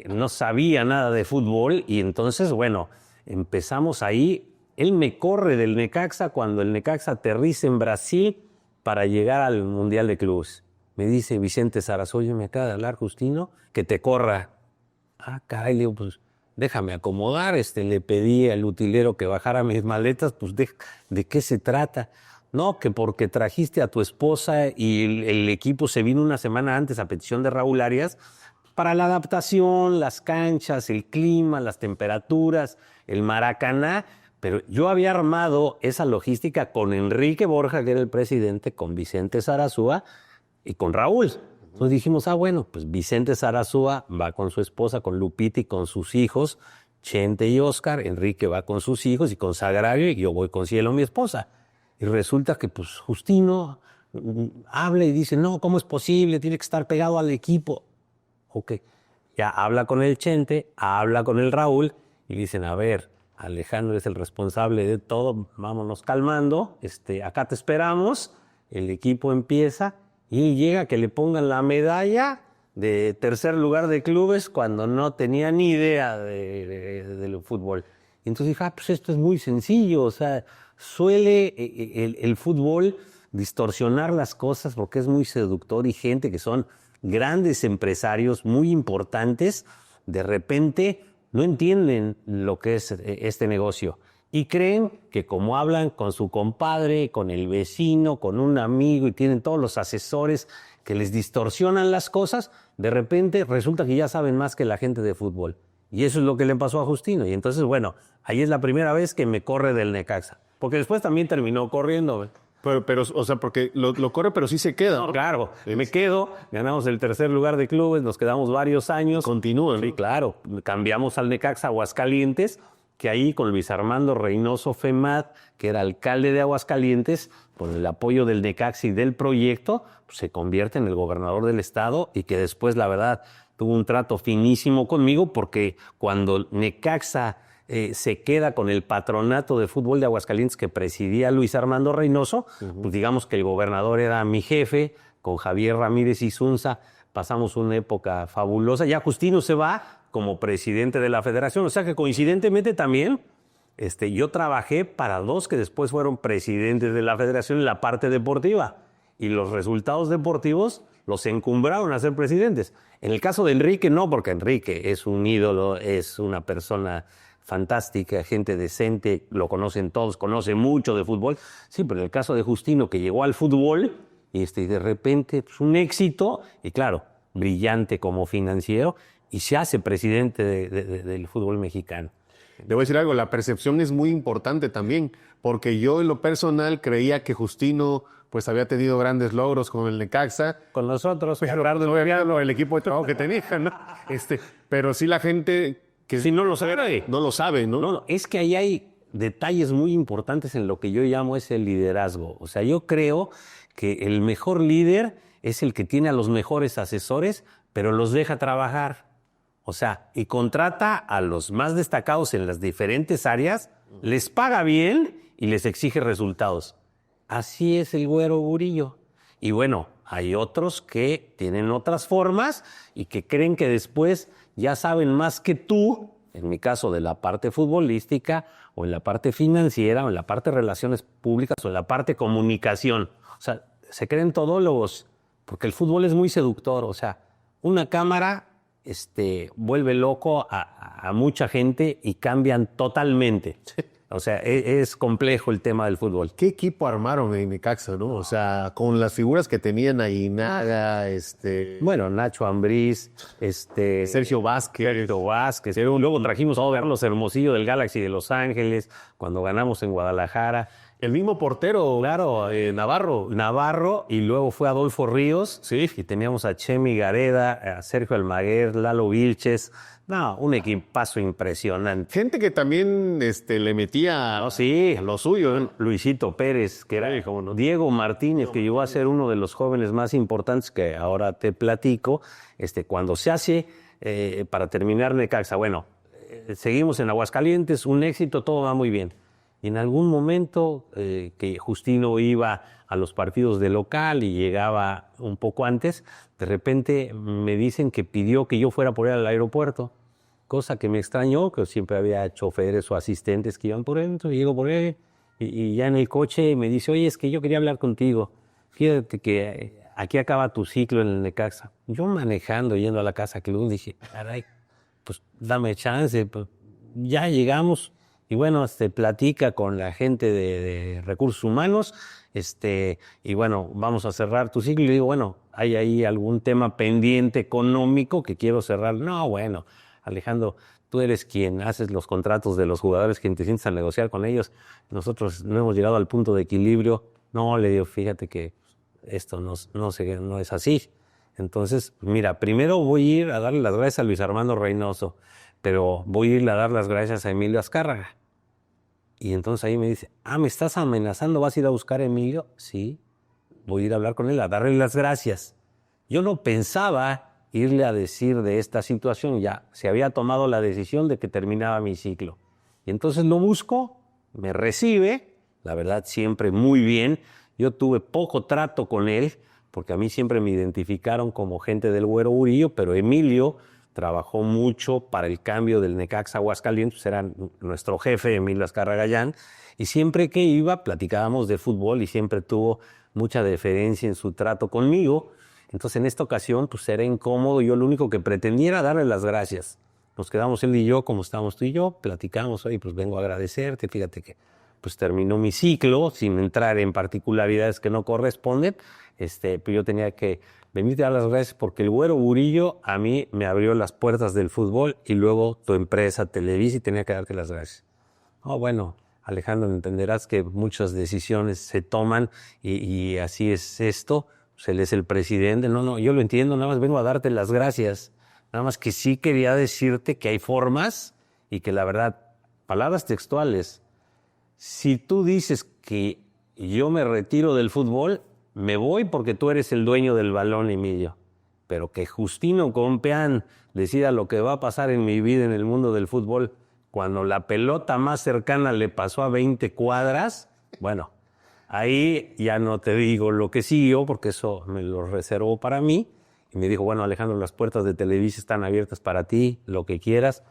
S3: no sabía nada de fútbol y entonces, bueno, empezamos ahí. Él me corre del Necaxa cuando el Necaxa aterriza en Brasil para llegar al Mundial de Clubes. Me dice Vicente Sarasoy, oye, me acaba de hablar Justino, que te corra. Ah, caray, le digo, pues déjame acomodar. Le pedí al utilero que bajara mis maletas, pues ¿de qué se trata? No, que porque trajiste a tu esposa y el equipo se vino una semana antes a petición de Raúl Arias para la adaptación, las canchas, el clima, las temperaturas, el Maracaná. Pero yo había armado esa logística con Enrique Borja, que era el presidente, con Vicente Zarazúa y con Raúl. Entonces dijimos, bueno, pues Vicente Zarazúa va con su esposa, con Lupita y con sus hijos, Chente y Oscar. Enrique va con sus hijos y con Sagrario, y yo voy con Cielo, mi esposa. Y resulta que pues Justino habla y dice, no, ¿cómo es posible? Tiene que estar pegado al equipo. Ok, ya habla con el Chente, habla con el Raúl y dicen, a ver, Alejandro es el responsable de todo, vámonos calmando, acá te esperamos, el equipo empieza y llega que le pongan la medalla de tercer lugar de clubes cuando no tenía ni idea del fútbol. Y entonces dije, pues esto es muy sencillo, o sea, suele el fútbol distorsionar las cosas porque es muy seductor y gente que son grandes empresarios muy importantes, de repente no entienden lo que es este negocio y creen que como hablan con su compadre, con el vecino, con un amigo y tienen todos los asesores que les distorsionan las cosas, de repente resulta que ya saben más que la gente de fútbol. Y eso es lo que le pasó a Justino. Y entonces, bueno, ahí es la primera vez que me corre del Necaxa. Porque después también terminó corriendo.
S2: Pero o sea, porque lo corre, pero sí se queda.
S3: No, claro, me quedo, ganamos el tercer lugar de clubes, nos quedamos varios años.
S2: Continúan.
S3: Sí, claro, cambiamos al Necaxa Aguascalientes, que ahí con Luis Armando Reynoso Femad, que era alcalde de Aguascalientes, con el apoyo del Necaxa y del proyecto, pues, se convierte en el gobernador del estado y que después, la verdad, tuvo un trato finísimo conmigo porque cuando Necaxa se queda con el patronato de fútbol de Aguascalientes que presidía Luis Armando Reynoso, pues digamos que el gobernador era mi jefe, con Javier Ramírez Isunza pasamos una época fabulosa. Ya Justino se va como presidente de la federación, o sea que coincidentemente también yo trabajé para dos que después fueron presidentes de la federación en la parte deportiva. y los resultados deportivos los encumbraron a ser presidentes. En el caso de Enrique no, porque Enrique es un ídolo, es una persona fantástica, gente decente, lo conocen todos, conoce mucho de fútbol. Sí, pero en el caso de Justino, que llegó al fútbol y de repente pues, un éxito, y claro, brillante como financiero, y se hace presidente del fútbol mexicano.
S2: Debo decir algo, la percepción es muy importante también, porque yo en lo personal creía que Justino pues había tenido grandes logros con el Necaxa.
S3: Con nosotros,
S2: El equipo de trabajo que tenía, ¿no? Pero sí la gente que
S3: si no lo sabe,
S2: no lo sabe, ¿no?
S3: No, es que ahí hay detalles muy importantes en lo que yo llamo ese liderazgo. O sea, yo creo que el mejor líder es el que tiene a los mejores asesores, pero los deja trabajar. O sea, y contrata a los más destacados en las diferentes áreas, les paga bien y les exige resultados. Así es el Güero Burillo. Y bueno, hay otros que tienen otras formas y que creen que después ya saben más que tú, en mi caso de la parte futbolística, o en la parte financiera, o en la parte de relaciones públicas, o en la parte comunicación. O sea, se creen todólogos, porque el fútbol es muy seductor. O sea, una cámara vuelve loco a mucha gente y cambian totalmente. O sea, es complejo el tema del fútbol.
S2: ¿Qué equipo armaron en Necaxa, no? O sea, con las figuras que tenían ahí, Naga,
S3: Bueno, Nacho Ambriz,
S2: Sergio Vázquez.
S3: Luego trajimos a Carlos Hermosillo del Galaxy de Los Ángeles, cuando ganamos en Guadalajara.
S2: El mismo portero,
S3: claro, Navarro, y luego fue Adolfo Ríos.
S2: Sí.
S3: Y teníamos a Chemi Gareda, a Sergio Almaguer, Lalo Vilches. No, un equipazo impresionante.
S2: Gente que también le metía
S3: a
S2: lo suyo, ¿eh?
S3: Luisito Pérez, que era Diego Martínez, que llegó a ser uno de los jóvenes más importantes que ahora te platico. Cuando se hace, para terminar Necaxa, bueno, seguimos en Aguascalientes, un éxito, todo va muy bien. Y en algún momento que Justino iba a los partidos de local y llegaba un poco antes, de repente me dicen que pidió que yo fuera por él al aeropuerto, cosa que me extrañó, que siempre había choferes o asistentes que iban por él. Entonces llego por él y ya en el coche me dice, oye, es que yo quería hablar contigo. Fíjate que aquí acaba tu ciclo en el Necaxa. Yo manejando, yendo a la casa que luego dije, caray, pues dame chance, pues, ya llegamos. Y bueno, platica con la gente de recursos humanos, y bueno, vamos a cerrar tu ciclo. Y digo, bueno, ¿hay ahí algún tema pendiente económico que quiero cerrar? No, bueno, Alejandro, tú eres quien haces los contratos de los jugadores, quien te sientes a negociar con ellos. Nosotros no hemos llegado al punto de equilibrio. No, le digo, fíjate que esto no es así. Entonces, mira, primero voy a ir a darle las gracias a Luis Armando Reynoso, pero voy a ir a dar las gracias a Emilio Azcárraga. Y entonces ahí me dice, ¿me estás amenazando? ¿Vas a ir a buscar a Emilio? Sí, voy a ir a hablar con él, a darle las gracias. Yo no pensaba irle a decir de esta situación, ya se había tomado la decisión de que terminaba mi ciclo. Y entonces lo busco, me recibe, la verdad siempre muy bien. Yo tuve poco trato con él, porque a mí siempre me identificaron como gente del Güero Burillo, pero Emilio trabajó mucho para el cambio del Necaxa Aguascalientes, era nuestro jefe, Emilio Azcárraga, y siempre que iba platicábamos de fútbol y siempre tuvo mucha deferencia en su trato conmigo. Entonces en esta ocasión pues era incómodo, yo lo único que pretendía era darle las gracias. Nos quedamos él y yo como estábamos tú y yo, platicamos, oye, pues vengo a agradecerte, fíjate que pues terminó mi ciclo, sin entrar en particularidades que no corresponden, pero yo tenía que venirte a dar las gracias porque el Güero Burillo a mí me abrió las puertas del fútbol y luego tu empresa Televisa y tenía que darte las gracias. Bueno, Alejandro, entenderás que muchas decisiones se toman y así es esto, pues él es el presidente. No, yo lo entiendo, nada más vengo a darte las gracias. Nada más que sí quería decirte que hay formas y que la verdad, palabras textuales, si tú dices que yo me retiro del fútbol, me voy porque tú eres el dueño del balón, Emilio. Pero que Justino Compeán decida lo que va a pasar en mi vida en el mundo del fútbol, cuando la pelota más cercana le pasó a 20 cuadras, bueno, ahí ya no te digo lo que siguió, porque eso me lo reservó para mí. Y me dijo, bueno, Alejandro, las puertas de Televisa están abiertas para ti, lo que quieras.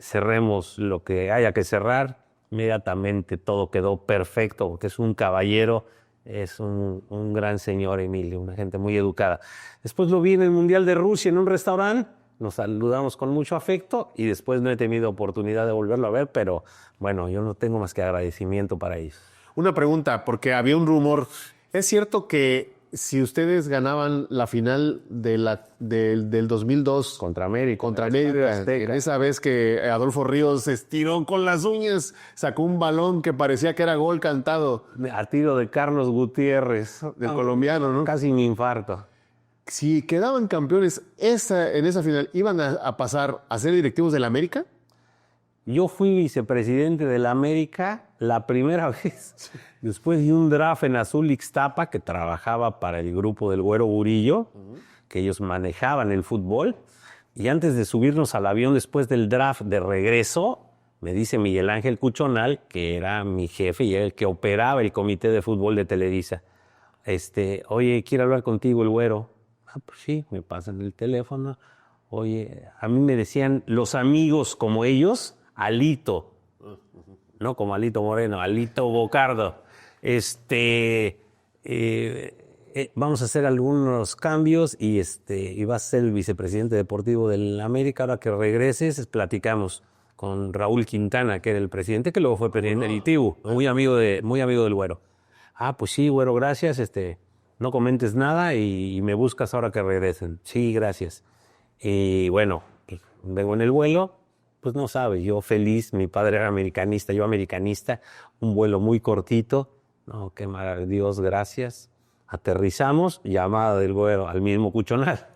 S3: Cerremos lo que haya que cerrar. Inmediatamente todo quedó perfecto, porque es un caballero Es un gran señor, Emilio, una gente muy educada. Después lo vi en el Mundial de Rusia en un restaurante, nos saludamos con mucho afecto y después no he tenido oportunidad de volverlo a ver, pero bueno, yo no tengo más que agradecimiento para ellos.
S2: Una pregunta, porque había un rumor. ¿Es cierto que si ustedes ganaban la final del 2002
S3: Contra América.
S2: contra América, en esa vez que Adolfo Ríos se estiró con las uñas, sacó un balón que parecía que era gol cantado
S3: A tiro de Carlos Gutiérrez,
S2: del colombiano, ¿no?
S3: casi mi infarto.
S2: Si quedaban campeones en esa final, ¿iban a pasar a ser directivos del América?
S3: Yo fui vicepresidente de la América la primera vez, después de un draft en Azul Ixtapa, que trabajaba para el grupo del Güero Burillo, que ellos manejaban el fútbol, y antes de subirnos al avión después del draft de regreso, me dice Miguel Ángel Cuchonal, que era mi jefe y el que operaba el comité de fútbol de Televisa, oye, quiero hablar contigo el Güero. Ah, pues sí, me pasan el teléfono. Oye, a mí me decían los amigos como ellos, Alito, no como Alito Moreno, Alito Bocardo. Vamos a hacer algunos cambios y vas a ser el vicepresidente deportivo del América. Ahora que regreses, platicamos con Raúl Quintana, que era el presidente, que luego fue presidente del ITIBU, muy amigo del Güero. Ah, pues sí, Güero, gracias. No comentes nada y me buscas ahora que regresen. Sí, gracias. Y bueno, vengo en el vuelo, pues no sabes, yo feliz, mi padre era americanista, yo americanista, un vuelo muy cortito. No, qué maravilla, Dios, gracias. Aterrizamos, llamada del Güero al mismo Cuchonal.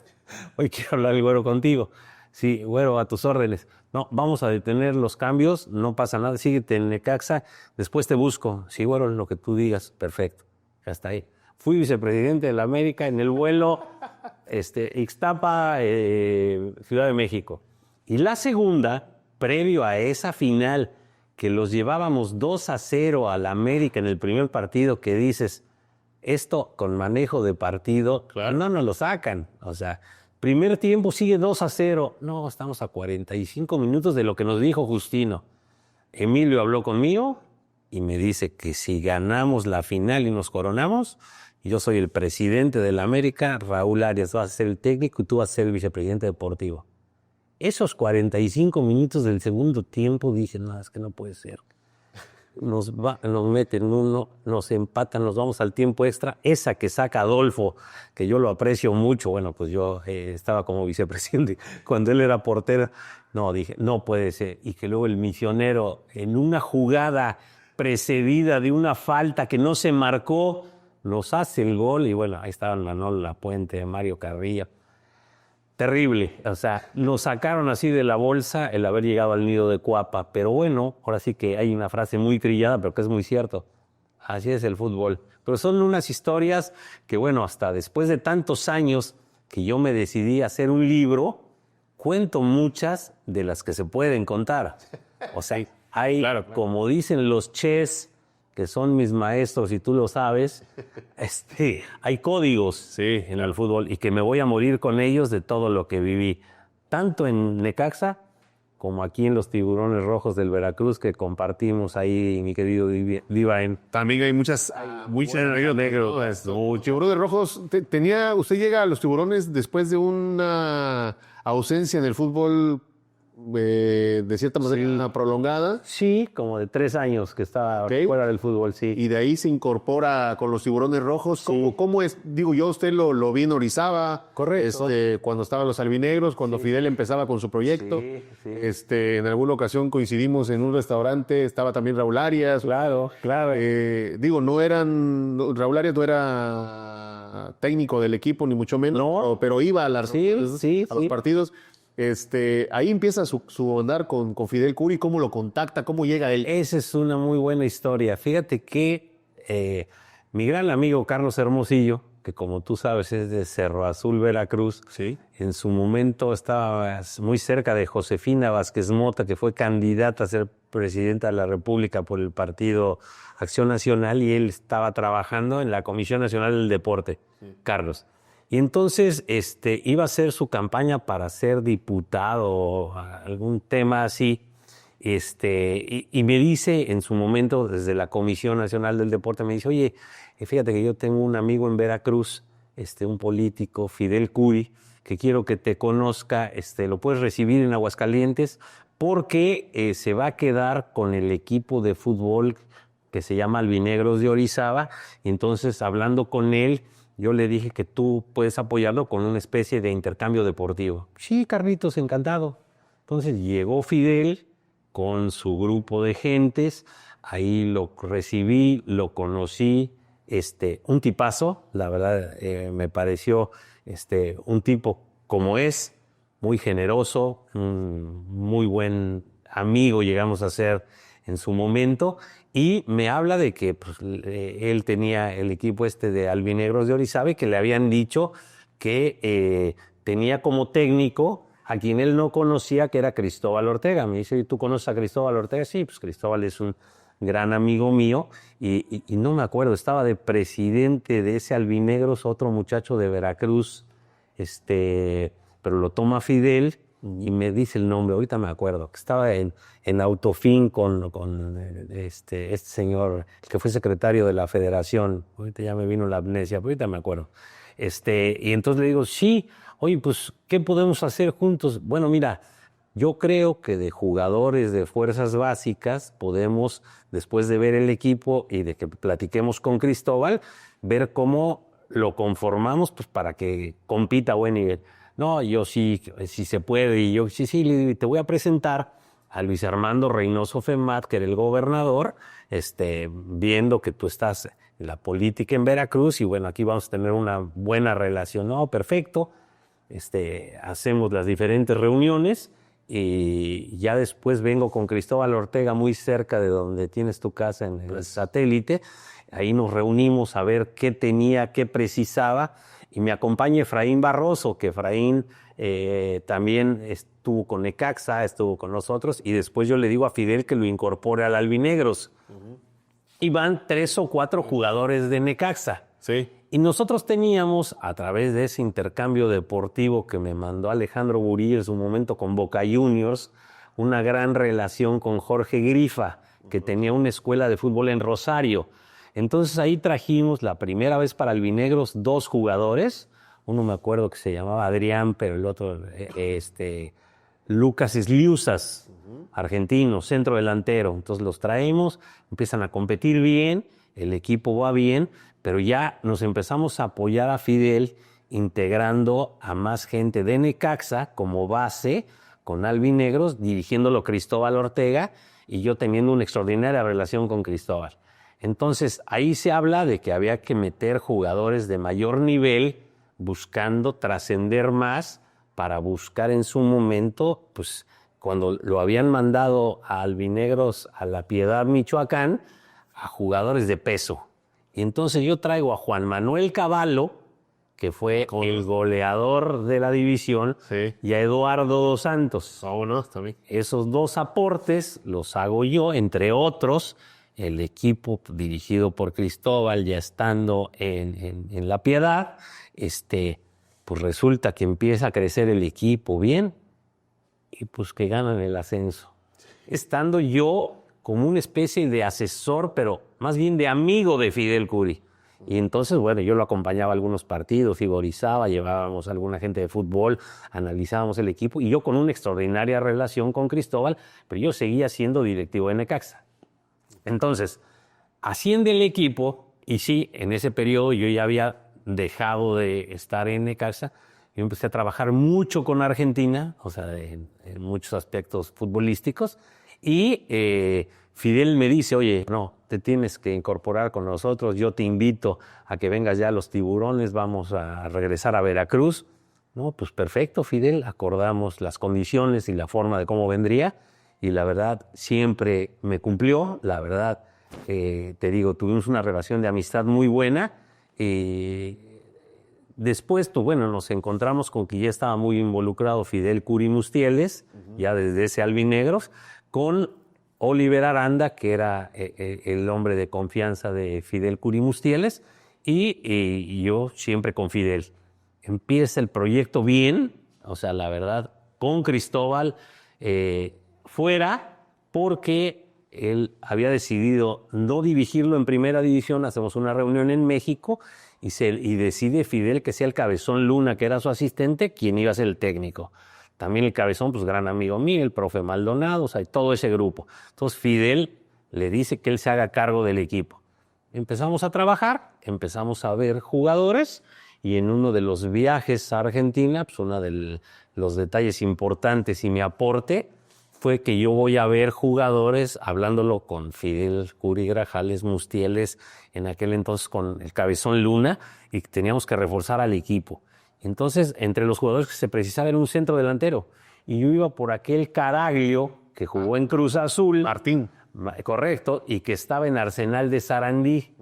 S3: Hoy quiero hablar el Güero contigo. Sí, Güero, a tus órdenes. No, vamos a detener los cambios, no pasa nada, síguete en Necaxa, después te busco. Sí, Güero, lo que tú digas, perfecto, ya está ahí. Fui vicepresidente de la América en el vuelo Ixtapa, Ciudad de México. Y la segunda, previo a esa final, que los llevábamos 2-0 a la América en el primer partido, que dices, esto con manejo de partido, claro, no nos lo sacan. O sea, primer tiempo sigue 2-0. No, estamos a 45 minutos de lo que nos dijo Justino. Emilio habló conmigo y me dice que si ganamos la final y nos coronamos, yo soy el presidente de la América, Raúl Arias va a ser el técnico y tú vas a ser el vicepresidente deportivo. Esos 45 minutos del segundo tiempo dije, no, es que no puede ser. Nos meten uno, nos empatan, nos vamos al tiempo extra. Esa que saca Adolfo, que yo lo aprecio mucho, bueno, pues yo estaba como vicepresidente cuando él era portero. No, dije, no puede ser. Y que luego el misionero, en una jugada precedida de una falta que no se marcó, nos hace el gol y bueno, ahí estaban Manolo Lapuente, Mario Carrillo. Terrible, o sea, nos sacaron así de la bolsa el haber llegado al nido de Cuapa, pero bueno, ahora sí que hay una frase muy trillada, pero que es muy cierto, así es el fútbol. Pero son unas historias que bueno, hasta después de tantos años que yo me decidí a hacer un libro, cuento muchas de las que se pueden contar. O sea, hay, claro. Como dicen los chess, que son mis maestros y tú lo sabes, hay códigos en el fútbol y que me voy a morir con ellos de todo lo que viví, tanto en Necaxa como aquí en los Tiburones Rojos del Veracruz que compartimos ahí, mi querido Divaen.
S2: También hay muchos negros. Tiburones Rojos, usted llega a los Tiburones después de una ausencia en el fútbol de cierta manera prolongada.
S3: Sí, como de 3 años que estaba fuera del fútbol, sí.
S2: Y de ahí se incorpora con los Tiburones Rojos. Sí. ¿Cómo es? Digo, yo usted lo vi en Orizaba.
S3: Correcto.
S2: Cuando estaban los albinegros, cuando Fidel empezaba con su proyecto. En alguna ocasión coincidimos en un restaurante, estaba también Raúl Arias.
S3: Claro.
S2: Raúl Arias no era técnico del equipo, ni mucho menos, no, pero iba a los partidos. Ahí empieza su andar con Fidel Curi. ¿Cómo lo contacta? ¿Cómo llega él?
S3: Esa es una muy buena historia. Fíjate que mi gran amigo Carlos Hermosillo, que como tú sabes es de Cerro Azul, Veracruz, en su momento estaba muy cerca de Josefina Vázquez Mota, que fue candidata a ser presidenta de la República por el partido Acción Nacional, y él estaba trabajando en la Comisión Nacional del Deporte, Carlos. Y entonces iba a hacer su campaña para ser diputado o algún tema así. Y me dice en su momento, desde la Comisión Nacional del Deporte, me dice, oye, fíjate que yo tengo un amigo en Veracruz, un político, Fidel Curi, que quiero que te conozca, lo puedes recibir en Aguascalientes, porque se va a quedar con el equipo de fútbol que se llama Albinegros de Orizaba. Y entonces, hablando con él, yo le dije que tú puedes apoyarlo con una especie de intercambio deportivo. Sí, Carlitos, encantado. Entonces llegó Fidel con su grupo de gentes, ahí lo recibí, lo conocí, un tipazo, la verdad me pareció un tipo como es, muy generoso, un muy buen amigo llegamos a ser en su momento, y me habla de que pues, él tenía el equipo de Albinegros de Orizaba y que le habían dicho que tenía como técnico a quien él no conocía, que era Cristóbal Ortega. Me dice, ¿tú conoces a Cristóbal Ortega? Sí, pues Cristóbal es un gran amigo mío, y no me acuerdo, estaba de presidente de ese Albinegros otro muchacho de Veracruz, pero lo toma Fidel y me dice el nombre, ahorita me acuerdo, que estaba en Autofin con este señor, el que fue secretario de la Federación, ahorita ya me vino la amnesia, pero ahorita me acuerdo. Y entonces le digo, sí, oye, pues, ¿qué podemos hacer juntos? Bueno, mira, yo creo que de jugadores de fuerzas básicas podemos, después de ver el equipo y de que platiquemos con Cristóbal, ver cómo lo conformamos pues, para que compita a buen nivel. No, yo sí se puede, y yo sí, te voy a presentar a Luis Armando Reynoso Femat, que era el gobernador, viendo que tú estás en la política en Veracruz, y bueno, aquí vamos a tener una buena relación. No, perfecto, hacemos las diferentes reuniones, y ya después vengo con Cristóbal Ortega muy cerca de donde tienes tu casa en el satélite. Ahí nos reunimos a ver qué tenía, qué precisaba, y me acompaña Efraín Barroso, que Efraín también estuvo con Necaxa, estuvo con nosotros, y después yo le digo a Fidel que lo incorpore al Albinegros. Y van 3 o 4 jugadores de Necaxa.
S2: Sí.
S3: Y nosotros teníamos, a través de ese intercambio deportivo que me mandó Alejandro Burillo en su momento con Boca Juniors, una gran relación con Jorge Grifa, que tenía una escuela de fútbol en Rosario. Entonces ahí trajimos la primera vez para Albinegros 2 jugadores. Uno me acuerdo que se llamaba Adrián, pero el otro, Lucas Sliusas, argentino, centro delantero. Entonces los traemos, empiezan a competir bien, el equipo va bien, pero ya nos empezamos a apoyar a Fidel integrando a más gente de Necaxa como base, con Albinegros, dirigiéndolo Cristóbal Ortega, y yo teniendo una extraordinaria relación con Cristóbal. Entonces, ahí se habla de que había que meter jugadores de mayor nivel, buscando trascender más, para buscar en su momento, pues, cuando lo habían mandado a Albinegros a La Piedad, Michoacán, a jugadores de peso. Y entonces yo traigo a Juan Manuel Cavallo, que fue el goleador de la división,
S2: Sí.
S3: y a Eduardo Dos Santos.
S2: Vámonos también.
S3: Esos 2 aportes los hago yo, entre otros, el equipo dirigido por Cristóbal, ya estando en La Piedad, pues resulta que empieza a crecer el equipo bien, y pues que ganan el ascenso. Estando yo como una especie de asesor, pero más bien de amigo de Fidel Curi. Y entonces, bueno, yo lo acompañaba a algunos partidos, frigorizaba, llevábamos a alguna gente de fútbol, analizábamos el equipo, y yo con una extraordinaria relación con Cristóbal, pero yo seguía siendo directivo de Necaxa. Entonces, asciende el equipo, y sí, en ese periodo yo ya había dejado de estar en Necaxa. Yo empecé a trabajar mucho con Argentina, o sea, en muchos aspectos futbolísticos, y Fidel me dice, oye, no, te tienes que incorporar con nosotros, yo te invito a que vengas ya a Los Tiburones, vamos a regresar a Veracruz. No, pues perfecto, Fidel, acordamos las condiciones y la forma de cómo vendría, y la verdad siempre me cumplió. La verdad, te digo, tuvimos una relación de amistad muy buena. Después, pues, bueno, nos encontramos con que ya estaba muy involucrado Fidel Curi Mustieles, ya desde ese Albinegros, con Oliver Aranda, que era el hombre de confianza de Fidel Curi Mustieles, y yo siempre con Fidel. Empieza el proyecto bien, o sea, la verdad, con Cristóbal fuera, porque él había decidido no dirigirlo en primera división. Hacemos una reunión en México y decide Fidel que sea el Cabezón Luna, que era su asistente, quien iba a ser el técnico. También el Cabezón, pues gran amigo mío, el profe Maldonado, o sea, todo ese grupo. Entonces Fidel le dice que él se haga cargo del equipo. Empezamos a trabajar, empezamos a ver jugadores y en uno de los viajes a Argentina, pues uno de los detalles importantes y mi aporte fue que yo voy a ver jugadores hablándolo con Fidel Curi, Grajales, Mustieles, en aquel entonces con el Cabezón Luna, y teníamos que reforzar al equipo. Entonces, entre los jugadores que se precisaba era un centro delantero. Y yo iba por aquel Caraglio que jugó en Cruz Azul.
S2: Martín.
S3: Correcto, y que estaba en Arsenal de Sarandí.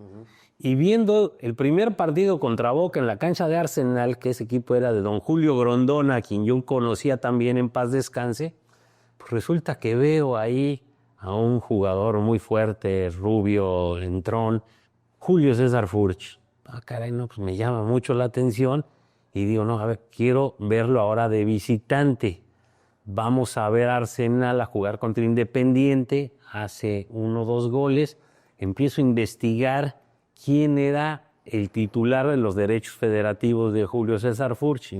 S3: Y viendo el primer partido contra Boca en la cancha de Arsenal, que ese equipo era de don Julio Grondona, a quien yo conocía también, en paz descanse, pues resulta que veo ahí a un jugador muy fuerte, rubio, entrón, Julio César Furch. Caray, no, pues me llama mucho la atención y digo, no, a ver, quiero verlo ahora de visitante. Vamos a ver a Arsenal a jugar contra Independiente, hace 1 o 2 goles. Empiezo a investigar quién era el titular de los derechos federativos de Julio César Furch.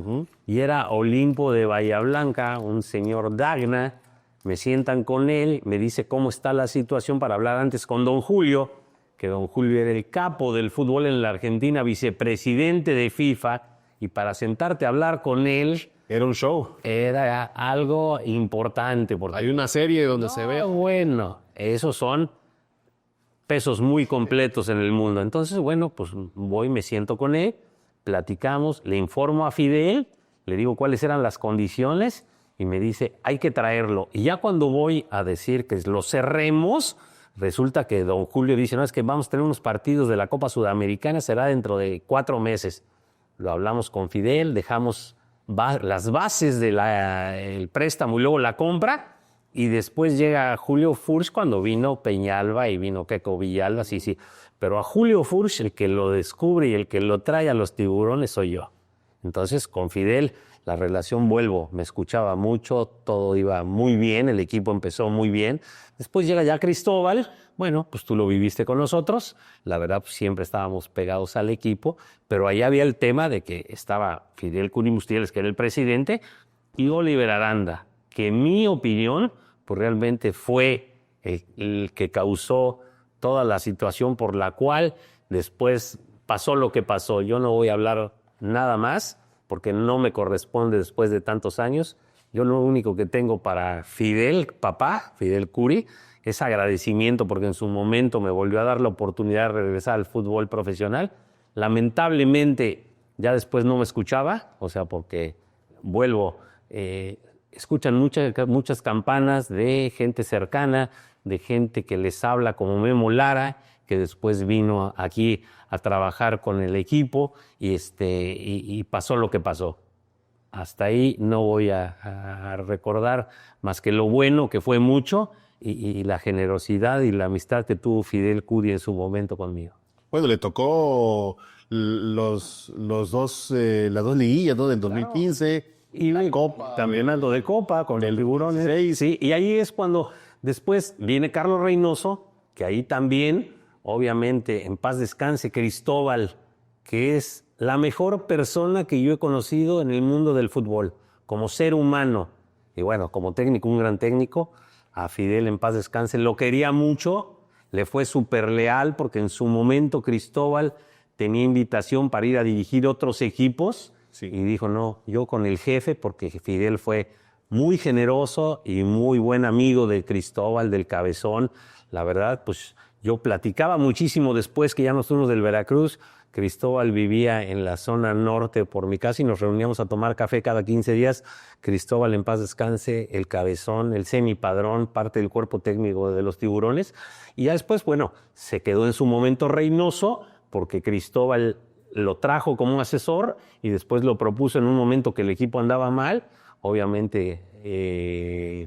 S3: Y era Olimpo de Bahía Blanca, un señor Dagna. Me sientan con él, me dice cómo está la situación para hablar antes con don Julio, que don Julio era el capo del fútbol en la Argentina, vicepresidente de FIFA, y para sentarte a hablar con él...
S2: Era un show.
S3: Era algo importante. Porque
S2: Hay una serie donde se ve...
S3: Bueno, esos son pesos muy completos en el mundo. Entonces, bueno, pues voy, me siento con él, platicamos, le informo a Fidel, le digo cuáles eran las condiciones y me dice, hay que traerlo. Y ya cuando voy a decir que lo cerremos, resulta que don Julio dice, no, es que vamos a tener unos partidos de la Copa Sudamericana, será dentro de 4 meses. Lo hablamos con Fidel, dejamos las bases del préstamo y luego la compra. Y después llega Julio Furch cuando vino Peñalba y vino Keco Villalba, sí. Pero a Julio Furch, el que lo descubre y el que lo trae a los Tiburones soy yo. Entonces, con Fidel, la relación me escuchaba mucho, todo iba muy bien, el equipo empezó muy bien. Después llega ya Cristóbal, bueno, pues tú lo viviste con nosotros, la verdad pues siempre estábamos pegados al equipo, pero ahí había el tema de que estaba Fidel Curi Mustieles, que era el presidente, y Oliver Aranda, que en mi opinión, pues realmente fue el que causó toda la situación por la cual después pasó lo que pasó. Yo no voy a hablar nada más, porque no me corresponde después de tantos años. Yo lo único que tengo para Fidel, papá, Fidel Curi, es agradecimiento porque en su momento me volvió a dar la oportunidad de regresar al fútbol profesional. Lamentablemente ya después no me escuchaba, o sea, porque escuchan muchas campanas de gente cercana, de gente que les habla como Memo Lara, que después vino aquí a trabajar con el equipo y pasó lo que pasó. Hasta ahí no voy a recordar más que lo bueno, que fue mucho, y la generosidad y la amistad que tuvo Fidel Curi en su momento conmigo.
S2: Bueno, le tocó las dos liguillas, ¿no? Del 2015.
S3: Y la Copa. También algo de Copa con el Tiburones. Sí, y ahí es cuando después viene Carlos Reynoso, que ahí también, obviamente, en paz descanse, Cristóbal, que es la mejor persona que yo he conocido en el mundo del fútbol, como ser humano. Y bueno, como técnico, un gran técnico. A Fidel, en paz descanse, lo quería mucho, le fue súper leal porque en su momento Cristóbal tenía invitación para ir a dirigir otros equipos. Sí. Y dijo, no, yo con el jefe, porque Fidel fue muy generoso y muy buen amigo de Cristóbal, del Cabezón. La verdad, pues yo platicaba muchísimo después que ya nos fuimos del Veracruz. Cristóbal vivía en la zona norte por mi casa y nos reuníamos a tomar café cada 15 días. Cristóbal, en paz descanse, el Cabezón, el semipadrón, parte del cuerpo técnico de los Tiburones. Y ya después, bueno, se quedó en su momento Reynoso porque Cristóbal lo trajo como un asesor y después lo propuso en un momento que el equipo andaba mal. Obviamente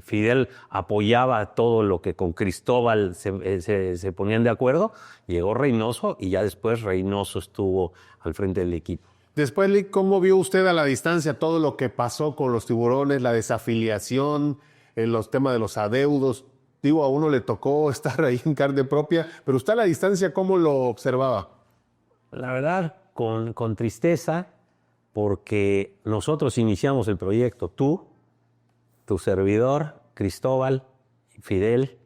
S3: Fidel apoyaba todo lo que con Cristóbal se ponían de acuerdo. Llegó Reynoso y ya después Reynoso estuvo al frente del equipo.
S2: Después, ¿cómo vio usted a la distancia todo lo que pasó con los Tiburones, la desafiliación, los temas de los adeudos? Digo, a uno le tocó estar ahí en carne propia, pero usted a la distancia, ¿cómo lo observaba?
S3: La verdad, con tristeza, porque nosotros iniciamos el proyecto, tú, tu servidor, Cristóbal, Fidel,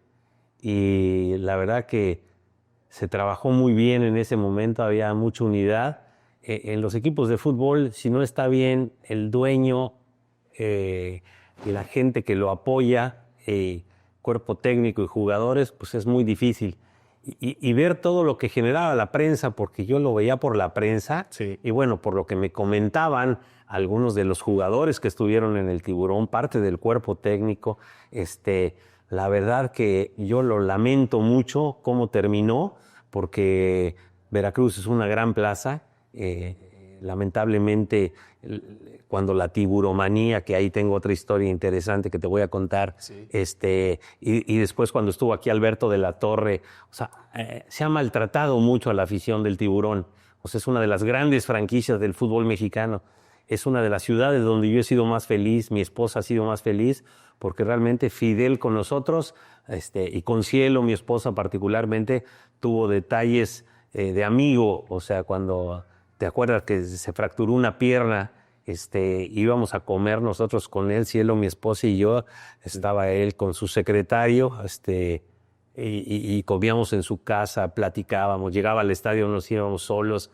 S3: y la verdad que se trabajó muy bien en ese momento, había mucha unidad. En los equipos de fútbol, si no está bien el dueño y la gente que lo apoya, cuerpo técnico y jugadores, pues es muy difícil. Y ver todo lo que generaba la prensa, porque yo lo veía por la prensa,
S2: Sí.
S3: y bueno, por lo que me comentaban algunos de los jugadores que estuvieron en el Tiburón, parte del cuerpo técnico, la verdad que yo lo lamento mucho cómo terminó, porque Veracruz es una gran plaza. Lamentablemente, cuando la tiburomanía, que ahí tengo otra historia interesante que te voy a contar,
S2: Sí.
S3: y después cuando estuvo aquí Alberto de la Torre, o sea, se ha maltratado mucho a la afición del Tiburón. O sea, es una de las grandes franquicias del fútbol mexicano. Es una de las ciudades donde yo he sido más feliz, mi esposa ha sido más feliz, porque realmente Fidel con nosotros, y con Cielo, mi esposa particularmente, tuvo detalles de amigo. O sea, cuando te acuerdas que se fracturó una pierna, íbamos a comer nosotros con él, Cielo, mi esposa y yo, estaba él con su secretario, y comíamos en su casa, platicábamos, llegaba al estadio, nos íbamos solos.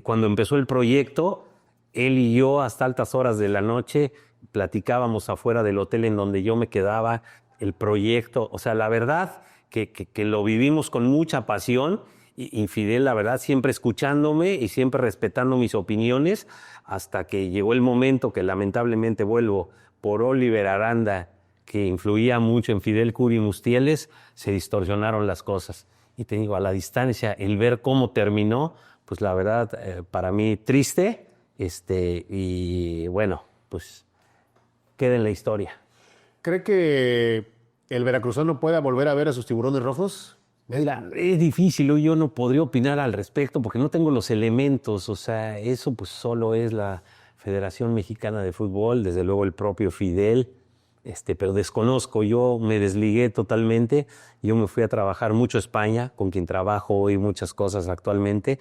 S3: Cuando empezó el proyecto, él y yo hasta altas horas de la noche platicábamos afuera del hotel en donde yo me quedaba, el proyecto. O sea, la verdad que lo vivimos con mucha pasión, y Fidel, la verdad, siempre escuchándome y siempre respetando mis opiniones, hasta que llegó el momento que lamentablemente vuelvo por Oliver Aranda, que influía mucho en Fidel Curi Mustieles, se distorsionaron las cosas. Y te digo, a la distancia, el ver cómo terminó, pues la verdad, para mí triste, y bueno, pues queda en la historia.
S2: ¿Cree que el veracruzano pueda volver a ver a sus tiburones rojos?
S3: Mira, es difícil, yo no podría opinar al respecto porque no tengo los elementos. O sea, eso pues solo es la Federación Mexicana de Fútbol, desde luego el propio Fidel, pero desconozco. Yo me desligué totalmente. Yo me fui a trabajar mucho a España, con quien trabajo hoy muchas cosas actualmente,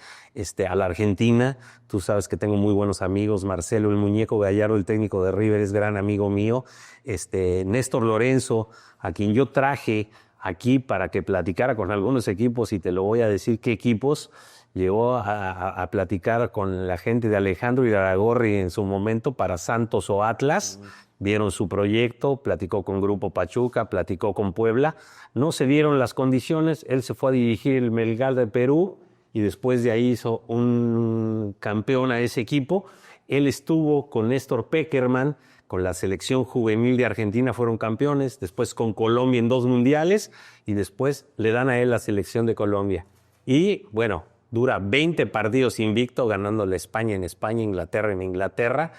S3: a la Argentina. Tú sabes que tengo muy buenos amigos. Marcelo el Muñeco Gallardo, el técnico de River, es gran amigo mío. Néstor Lorenzo, a quien yo traje aquí para que platicara con algunos equipos, y te lo voy a decir qué equipos. Llegó a platicar con la gente de Alejandro Iraragorri en su momento para Santos o Atlas. Vieron su proyecto, platicó con Grupo Pachuca, platicó con Puebla. No se dieron las condiciones, él se fue a dirigir el Melgar de Perú y después de ahí hizo un campeón a ese equipo. Él estuvo con Néstor Peckerman, con la selección juvenil de Argentina fueron campeones, después con Colombia en 2 mundiales y después le dan a él la selección de Colombia. Y bueno, dura 20 partidos invicto, ganándole a España en España, Inglaterra en Inglaterra.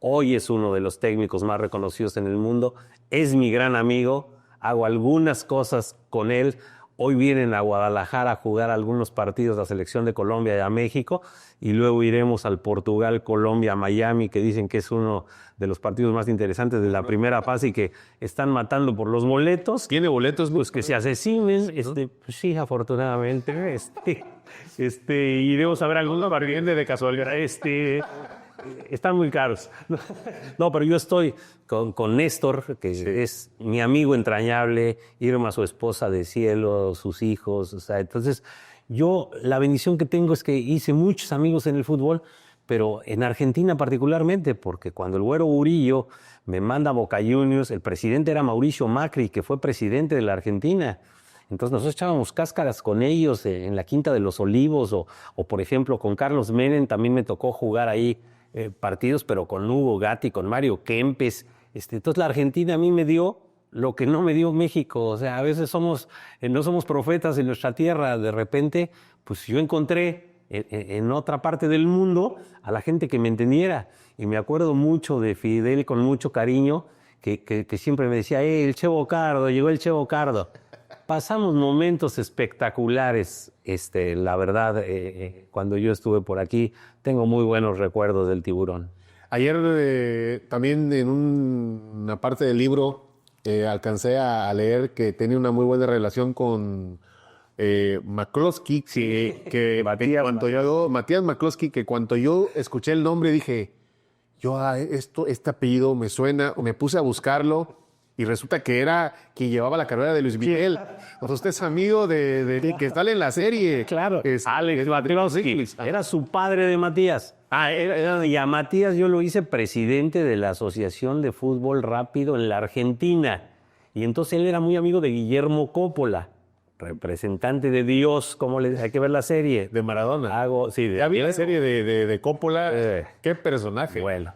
S3: Hoy es uno de los técnicos más reconocidos en el mundo. Es mi gran amigo, hago algunas cosas con él. Hoy vienen a Guadalajara a jugar algunos partidos de la selección de Colombia y a México, y luego iremos al Portugal, Colombia, Miami, que dicen que es uno de los partidos más interesantes de la primera fase y que están matando por los boletos.
S2: ¿Tiene boletos?
S3: Pues que se asesinen. Pues sí, afortunadamente. Iremos a ver algunos partidos de casualidad. Están muy caros. No, pero yo estoy con Néstor, que es mi amigo entrañable, Irma, su esposa de Cielo, sus hijos. O sea, entonces, yo la bendición que tengo es que hice muchos amigos en el fútbol, pero en Argentina particularmente, porque cuando el Güero Burillo me manda a Boca Juniors, el presidente era Mauricio Macri, que fue presidente de la Argentina. Entonces nosotros echábamos cáscaras con ellos en la Quinta de los Olivos, o por ejemplo con Carlos Menem también me tocó jugar ahí partidos, pero con Hugo Gatti, con Mario Kempes. Entonces la Argentina a mí me dio lo que no me dio México. O sea, a veces no somos profetas en nuestra tierra. De repente, pues yo encontré en otra parte del mundo a la gente que me entendiera. Y me acuerdo mucho de Fidel, con mucho cariño, que siempre me decía, el Chevo Cardo, llegó el Chevo Cardo. Pasamos momentos espectaculares, la verdad, cuando yo estuve por aquí, tengo muy buenos recuerdos del Tiburón.
S2: Ayer también en una parte del libro alcancé a leer que tenía una muy buena relación con McCloskey, que Matías McCloskey, que cuando yo escuché el nombre dije, este apellido me suena, me puse a buscarlo y resulta que era quien llevaba la carrera de Luis Miguel. O sea, usted es amigo de que sale en la serie.
S3: Claro,
S2: Es
S3: Alex McCloskey.
S2: Ajá.
S3: Era su padre de Matías. Y a Matías yo lo hice presidente de la Asociación de Fútbol Rápido en la Argentina. Y entonces él era muy amigo de Guillermo Coppola, representante de Dios. ¿Cómo hay que ver la serie?
S2: de Maradona.
S3: Ya
S2: vi la serie de Coppola. Qué personaje.
S3: Bueno,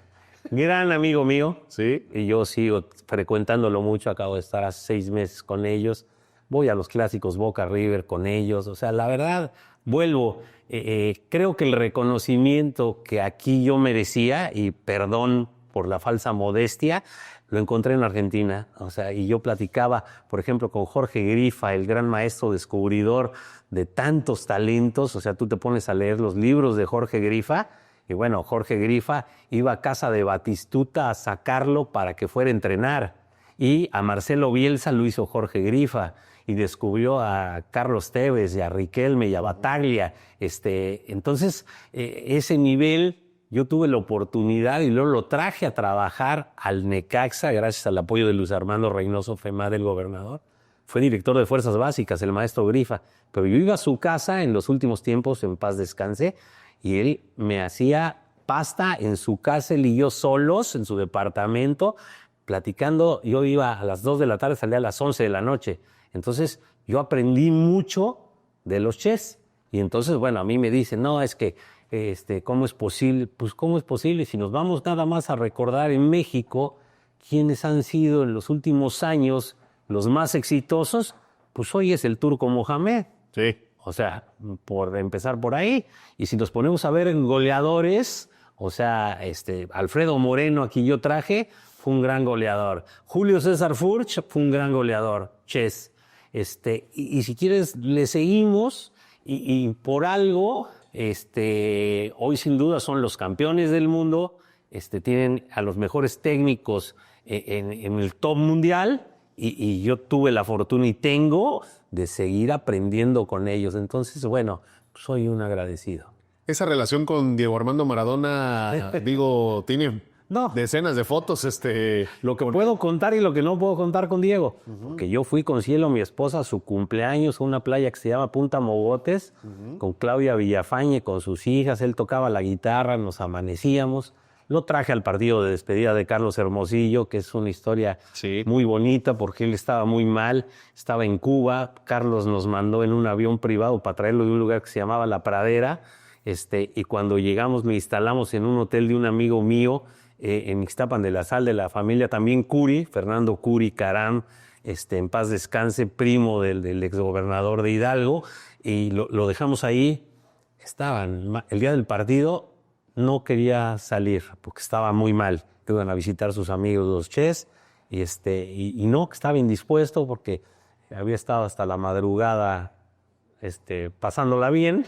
S3: gran amigo mío.
S2: Sí.
S3: Y yo sigo frecuentándolo mucho. Acabo de estar hace 6 meses con ellos. Voy a los clásicos Boca River con ellos. O sea, la verdad, vuelvo. Creo que el reconocimiento que aquí yo merecía, y perdón por la falsa modestia, lo encontré en Argentina. O sea, y yo platicaba, por ejemplo, con Jorge Grifa, el gran maestro descubridor de tantos talentos. O sea, tú te pones a leer los libros de Jorge Grifa. Y bueno, Jorge Grifa iba a casa de Batistuta a sacarlo para que fuera a entrenar. Y a Marcelo Bielsa lo hizo Jorge Grifa. Y descubrió a Carlos Tevez y a Riquelme y a Bataglia. Entonces, ese nivel, yo tuve la oportunidad y luego lo traje a trabajar al Necaxa, gracias al apoyo de Luis Armando Reynoso Femá, del gobernador. Fue director de Fuerzas Básicas, el maestro Grifa. Pero yo iba a su casa en los últimos tiempos, en paz descanse, y él me hacía pasta en su casa, él y yo solos, en su departamento, platicando. Yo iba a las 2 de la tarde, salía a las 11 de la noche. Entonces, yo aprendí mucho de los chefs. Y entonces, bueno, a mí me dicen, no, es que, ¿cómo es posible? Pues, ¿cómo es posible? Si nos vamos nada más a recordar en México quiénes han sido en los últimos años los más exitosos, pues hoy es el Turco Mohamed.
S2: Sí.
S3: O sea, por empezar por ahí. Y si nos ponemos a ver en goleadores, o sea, Alfredo Moreno, aquí yo traje, fue un gran goleador. Julio César Furch fue un gran goleador, chess. Y si quieres, le seguimos y por algo, hoy sin duda son los campeones del mundo, tienen a los mejores técnicos en el top mundial y yo tuve la fortuna y tengo de seguir aprendiendo con ellos. Entonces, bueno, soy un agradecido.
S2: Esa relación con Diego Armando Maradona, digo, tiene
S3: No.
S2: decenas de fotos.
S3: Lo que puedo contar y lo que no puedo contar con Diego. Que yo fui con Cielo, mi esposa, a su cumpleaños a una playa que se llama Punta Mogotes, con Claudia Villafañe, con sus hijas. Él tocaba la guitarra, nos amanecíamos. Lo traje al partido de despedida de Carlos Hermosillo, que es una historia muy bonita porque él estaba muy mal, estaba en Cuba. Carlos nos mandó en un avión privado para traerlo de un lugar que se llamaba La Pradera. Y cuando llegamos, me instalamos en un hotel de un amigo mío, en Ixtapan de la Sal, de la familia también Curi, Fernando Curi Caram, en paz descanse, primo del exgobernador de Hidalgo, y lo dejamos ahí. El día del partido no quería salir porque estaba muy mal. Iban a visitar sus amigos los chefs y no, que estaba indispuesto porque había estado hasta la madrugada pasándola bien.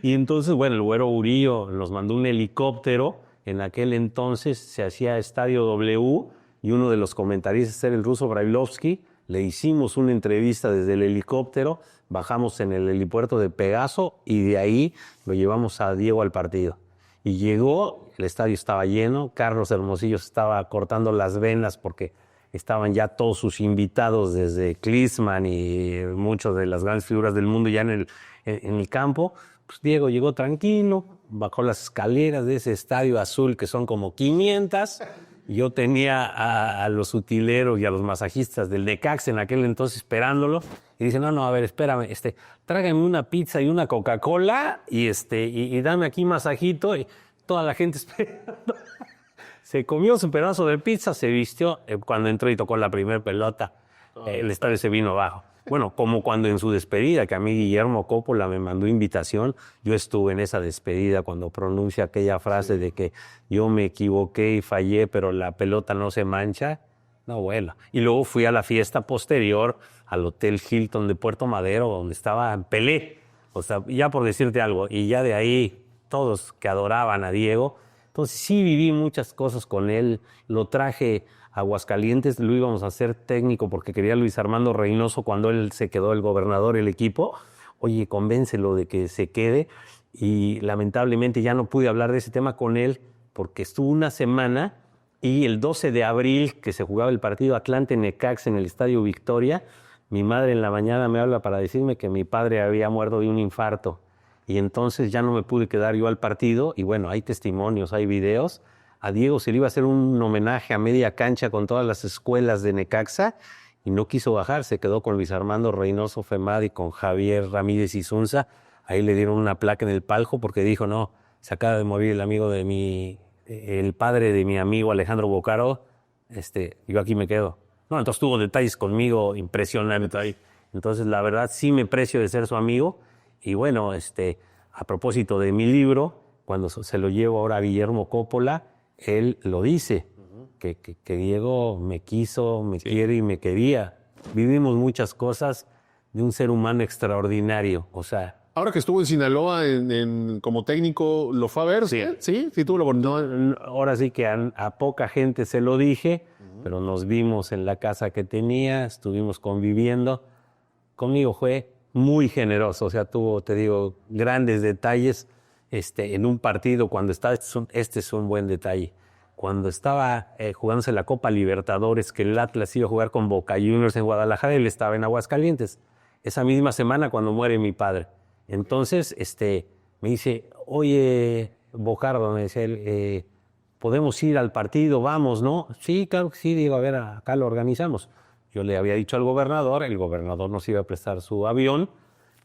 S3: Y entonces, bueno, el Güero Burillo nos mandó un helicóptero. En aquel entonces se hacía Estadio W y uno de los comentaristas era el ruso Brailovsky. Le hicimos una entrevista desde el helicóptero, bajamos en el helipuerto de Pegaso y de ahí lo llevamos a Diego al partido. Y llegó, el estadio estaba lleno, Carlos Hermosillo estaba cortando las venas porque estaban ya todos sus invitados desde Klinsmann y muchas de las grandes figuras del mundo ya en el campo. Pues Diego llegó tranquilo, bajó las escaleras de ese estadio azul que son como 500. Yo tenía a los utileros y a los masajistas del Necaxa en aquel entonces esperándolo. Y dice, no, a ver, espérame, tráigame una pizza y una Coca-Cola y dame aquí masajito. Y toda la gente esperando. Se comió su pedazo de pizza, se vistió. Cuando entró y tocó la primera pelota, el estadio se vino abajo. Bueno, como cuando en su despedida, que a mí Guillermo Coppola me mandó invitación, yo estuve en esa despedida cuando pronuncia aquella frase de que yo me equivoqué y fallé, pero la pelota no se mancha. No, bueno. Y luego fui a la fiesta posterior al Hotel Hilton de Puerto Madero, donde estaba Pelé. O sea, ya por decirte algo. Y ya de ahí, todos que adoraban a Diego, Entonces sí viví muchas cosas con él, lo traje a Aguascalientes, lo íbamos a hacer técnico porque quería Luis Armando Reynoso cuando él se quedó el gobernador, el equipo. Oye, convéncelo de que se quede, y lamentablemente ya no pude hablar de ese tema con él porque estuvo una semana, y el 12 de abril que se jugaba el partido Atlante-Necaxa en el Estadio Victoria, mi madre en la mañana me habla para decirme que mi padre había muerto de un infarto, y entonces ya no me pude quedar yo al partido, y bueno, hay testimonios, hay videos. A Diego se le iba a hacer un homenaje a media cancha con todas las escuelas de Necaxa, y no quiso bajar, se quedó con Luis Armando Reynoso Femad y con Javier Ramírez Isunza. Ahí le dieron una placa en el palco porque dijo, no, se acaba de morir el padre de mi amigo Alejandro Bocaro, yo aquí me quedo. No, entonces tuvo detalles conmigo impresionantes. Entonces, la verdad, sí me precio de ser su amigo. Y bueno, a propósito de mi libro, cuando se lo llevo ahora a Guillermo Coppola, él lo dice, que Diego me quiso, me quiere y me quería. Vivimos muchas cosas de un ser humano extraordinario, o sea...
S2: Ahora que estuvo en Sinaloa como técnico, ¿lo fue a ver?
S3: Sí.
S2: Sí, tuvo la oportunidad.
S3: No, ahora sí que a poca gente se lo dije, pero nos vimos en la casa que tenía, estuvimos conviviendo. Conmigo fue muy generoso, o sea, tuvo, te digo, grandes detalles en un partido cuando estaba, este es un buen detalle. Cuando estaba jugándose la Copa Libertadores, que el Atlas iba a jugar con Boca Juniors en Guadalajara, él estaba en Aguascalientes. Esa misma semana cuando muere mi padre. Entonces, me dice, oye, Bocardo, me decía él, ¿podemos ir al partido? Vamos, ¿no? Sí, claro que sí, digo, a ver, acá lo organizamos. Yo le había dicho al gobernador, el gobernador nos iba a prestar su avión,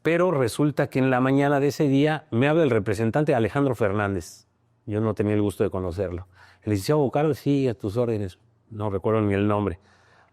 S3: pero resulta que en la mañana de ese día me habla el representante Alejandro Fernández. Yo no tenía el gusto de conocerlo. El licenciado Bocardo, sí, a tus órdenes. No recuerdo ni el nombre.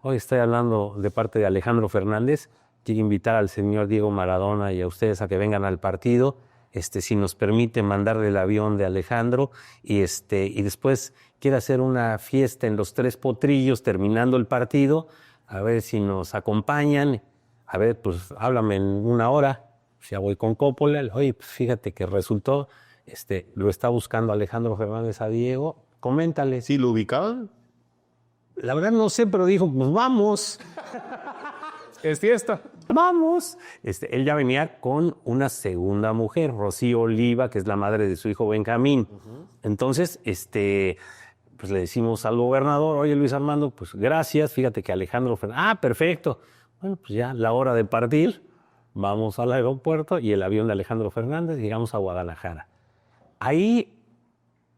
S3: Hoy estoy hablando de parte de Alejandro Fernández. Quiero invitar al señor Diego Maradona y a ustedes a que vengan al partido, si nos permite mandarle el avión de Alejandro, y después quiere hacer una fiesta en los Tres Potrillos terminando el partido, a ver si nos acompañan, a ver, pues háblame en una hora, ya voy con Coppola, oye, pues fíjate que resultó, lo está buscando Alejandro Fernández a Diego, coméntale.
S2: ¿Sí lo ubicaban?
S3: La verdad no sé, pero dijo, pues vamos.
S2: Es fiesta.
S3: Vamos. Él ya venía con una segunda mujer, Rocío Oliva, que es la madre de su hijo Benjamín. Entonces, pues le decimos al gobernador, oye, Luis Armando, pues gracias, fíjate que Alejandro Fernández, perfecto. Bueno, pues ya la hora de partir, vamos al aeropuerto y el avión de Alejandro Fernández, llegamos a Guadalajara. Ahí,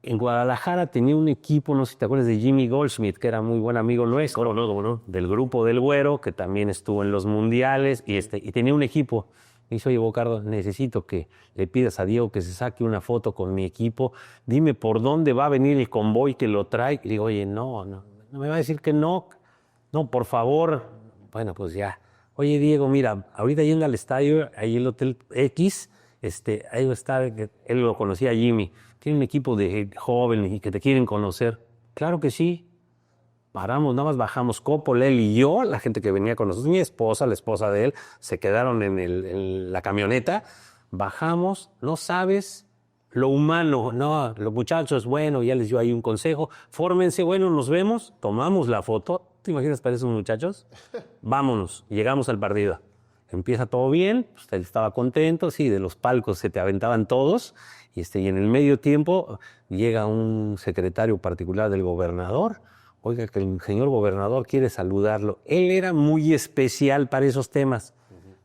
S3: en Guadalajara tenía un equipo, no sé si te acuerdas de Jimmy Goldschmidt, que era muy buen amigo nuestro, no, del grupo del Güero, que también estuvo en los mundiales, y tenía un equipo. Me dice, oye, Bocardo, necesito que le pidas a Diego que se saque una foto con mi equipo, dime por dónde va a venir el convoy que lo trae. Y digo, oye, no me va a decir que no, por favor. Bueno, pues ya. Oye, Diego, mira, ahorita yendo al estadio, ahí el Hotel X, ahí está, él lo conocía a Jimmy. Tiene un equipo de jóvenes y que te quieren conocer. Claro que sí. Paramos, nada más bajamos Coppola, él y yo, la gente que venía con nosotros, mi esposa, la esposa de él, se quedaron en la camioneta. Bajamos, no sabes lo humano, no, los muchachos, bueno, ya les dio ahí un consejo, fórmense, bueno, nos vemos, tomamos la foto. ¿Te imaginas para esos muchachos? Vámonos, llegamos al partido. Empieza todo bien, pues él estaba contento, sí, de los palcos se te aventaban todos, y en el medio tiempo llega un secretario particular del gobernador. Oiga, que el señor gobernador quiere saludarlo. Él era muy especial para esos temas.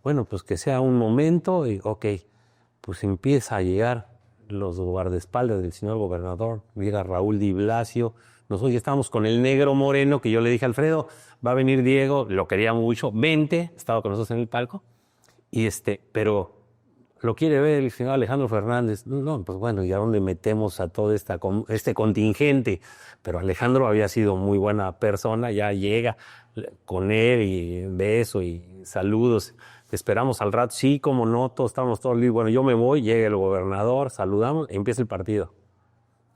S3: Bueno, pues que sea un momento y ok, pues empieza a llegar los guardaespaldas del señor gobernador, llega Raúl Di Blasio. Nosotros ya estábamos con el negro moreno, que yo le dije a Alfredo, va a venir Diego, lo quería mucho, vente, estaba con nosotros en el palco, pero lo quiere ver el señor Alejandro Fernández. No, pues bueno, ¿y a dónde metemos a todo este contingente? Pero Alejandro había sido muy buena persona, ya llega con él y beso y saludos. Esperamos al rato, sí, como no, todos estamos todos libres. Bueno, yo me voy, llega el gobernador, saludamos, empieza el partido.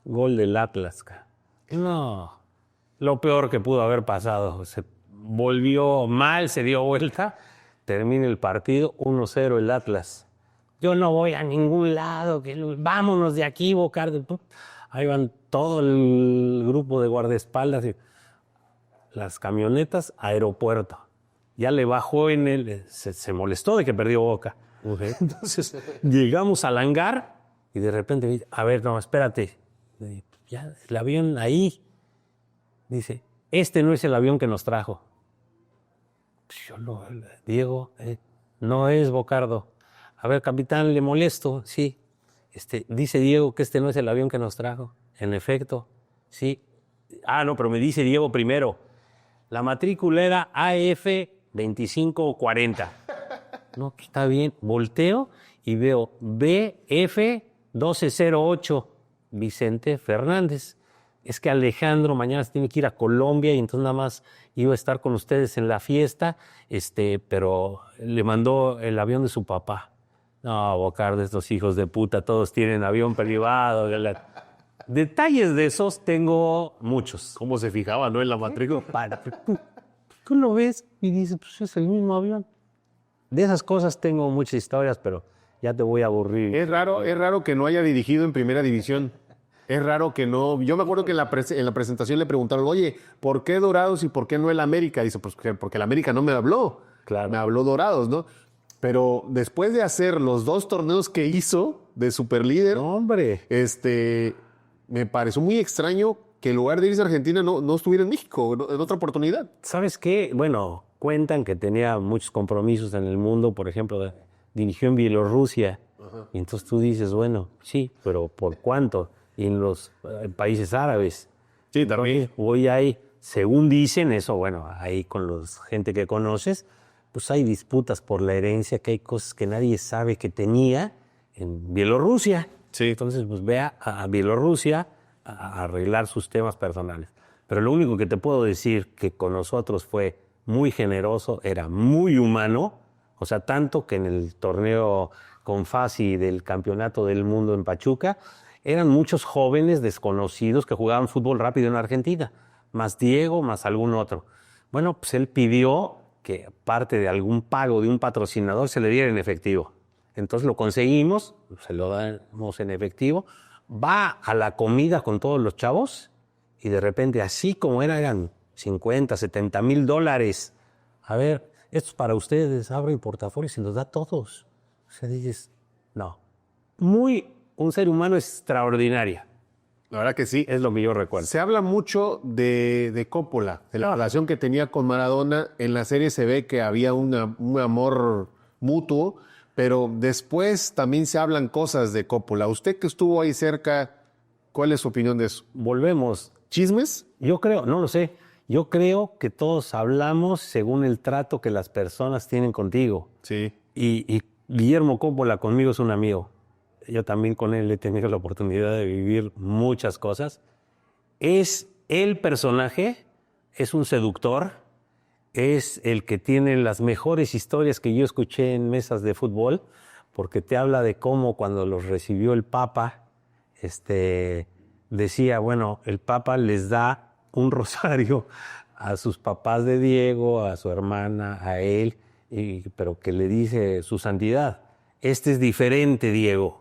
S3: Gol del Atlas. No, lo peor que pudo haber pasado. Se volvió mal, se dio vuelta, termina el partido, 1-0 el Atlas. Yo no voy a ningún lado, vámonos de aquí, Bocardo. Ahí van todo el grupo de guardaespaldas. Las camionetas, aeropuerto. Ya le bajó se molestó de que perdió Boca. Entonces llegamos al hangar y de repente dice, a ver, no, espérate. Ya, el avión ahí. Dice, este no es el avión que nos trajo. Diego, no es Bocardo. A ver, capitán, ¿le molesto? Sí. Dice Diego que este no es el avión que nos trajo. En efecto, sí. Ah, no, pero me dice Diego primero. La matrícula era AF 2540. No, está bien. Volteo y veo BF 1208, Vicente Fernández. Es que Alejandro mañana se tiene que ir a Colombia y entonces nada más iba a estar con ustedes en la fiesta, pero le mandó el avión de su papá. No, Bocardo, estos hijos de puta, todos tienen avión privado. Detalles de esos tengo muchos.
S2: ¿Cómo se fijaba, no, en la matrícula?
S3: Tú lo ves y dices, pues es el mismo avión. De esas cosas tengo muchas historias, pero ya te voy a aburrir.
S2: Es raro que no haya dirigido en primera división. Es raro que no. Yo me acuerdo que en la presentación le preguntaron, oye, ¿por qué Dorados y por qué no el América? Dice, pues porque el América no me habló.
S3: Claro.
S2: Me habló Dorados, ¿no? Pero después de hacer los 2 torneos que hizo de superlíder,
S3: No, hombre.
S2: Me pareció muy extraño que en lugar de irse a Argentina no estuviera en México, en otra oportunidad.
S3: ¿Sabes qué? Bueno, cuentan que tenía muchos compromisos en el mundo. Por ejemplo, dirigió en Bielorrusia. Ajá. Y entonces tú dices, bueno, sí, pero ¿por cuánto? Y en los países árabes.
S2: Sí, también.
S3: Voy ahí, según dicen eso, bueno, ahí con los gente que conoces, pues hay disputas por la herencia, que hay cosas que nadie sabe que tenía en Bielorrusia.
S2: Sí.
S3: Entonces, pues ve a Bielorrusia a arreglar sus temas personales. Pero lo único que te puedo decir que con nosotros fue muy generoso, era muy humano, o sea, tanto que en el torneo con Fasi del Campeonato del Mundo en Pachuca, eran muchos jóvenes desconocidos que jugaban fútbol rápido en Argentina, más Diego, más algún otro. Bueno, pues él pidió que parte de algún pago de un patrocinador se le diera en efectivo. Entonces lo conseguimos, se lo damos en efectivo, va a la comida con todos los chavos y de repente, así como eran 50, 70 mil dólares. A ver, esto es para ustedes, abre el portafolio y se los da a todos. O sea, dices, no. Un ser humano extraordinario.
S2: La verdad que sí.
S3: Es lo que yo recuerdo.
S2: Se habla mucho de Coppola, de la relación que tenía con Maradona. En la serie se ve que había un amor mutuo, pero después también se hablan cosas de Coppola. Usted que estuvo ahí cerca, ¿cuál es su opinión de eso?
S3: Volvemos.
S2: ¿Chismes?
S3: Yo creo, no lo sé, yo creo que todos hablamos según el trato que las personas tienen contigo.
S2: Sí.
S3: Y Guillermo Coppola conmigo es un amigo. Yo también con él he tenido la oportunidad de vivir muchas cosas. Es el personaje, es un seductor, es el que tiene las mejores historias que yo escuché en mesas de fútbol, porque te habla de cómo cuando los recibió el Papa, decía, bueno, el Papa les da un rosario a sus papás de Diego, a su hermana, a él, pero que le dice su santidad, este es diferente, Diego.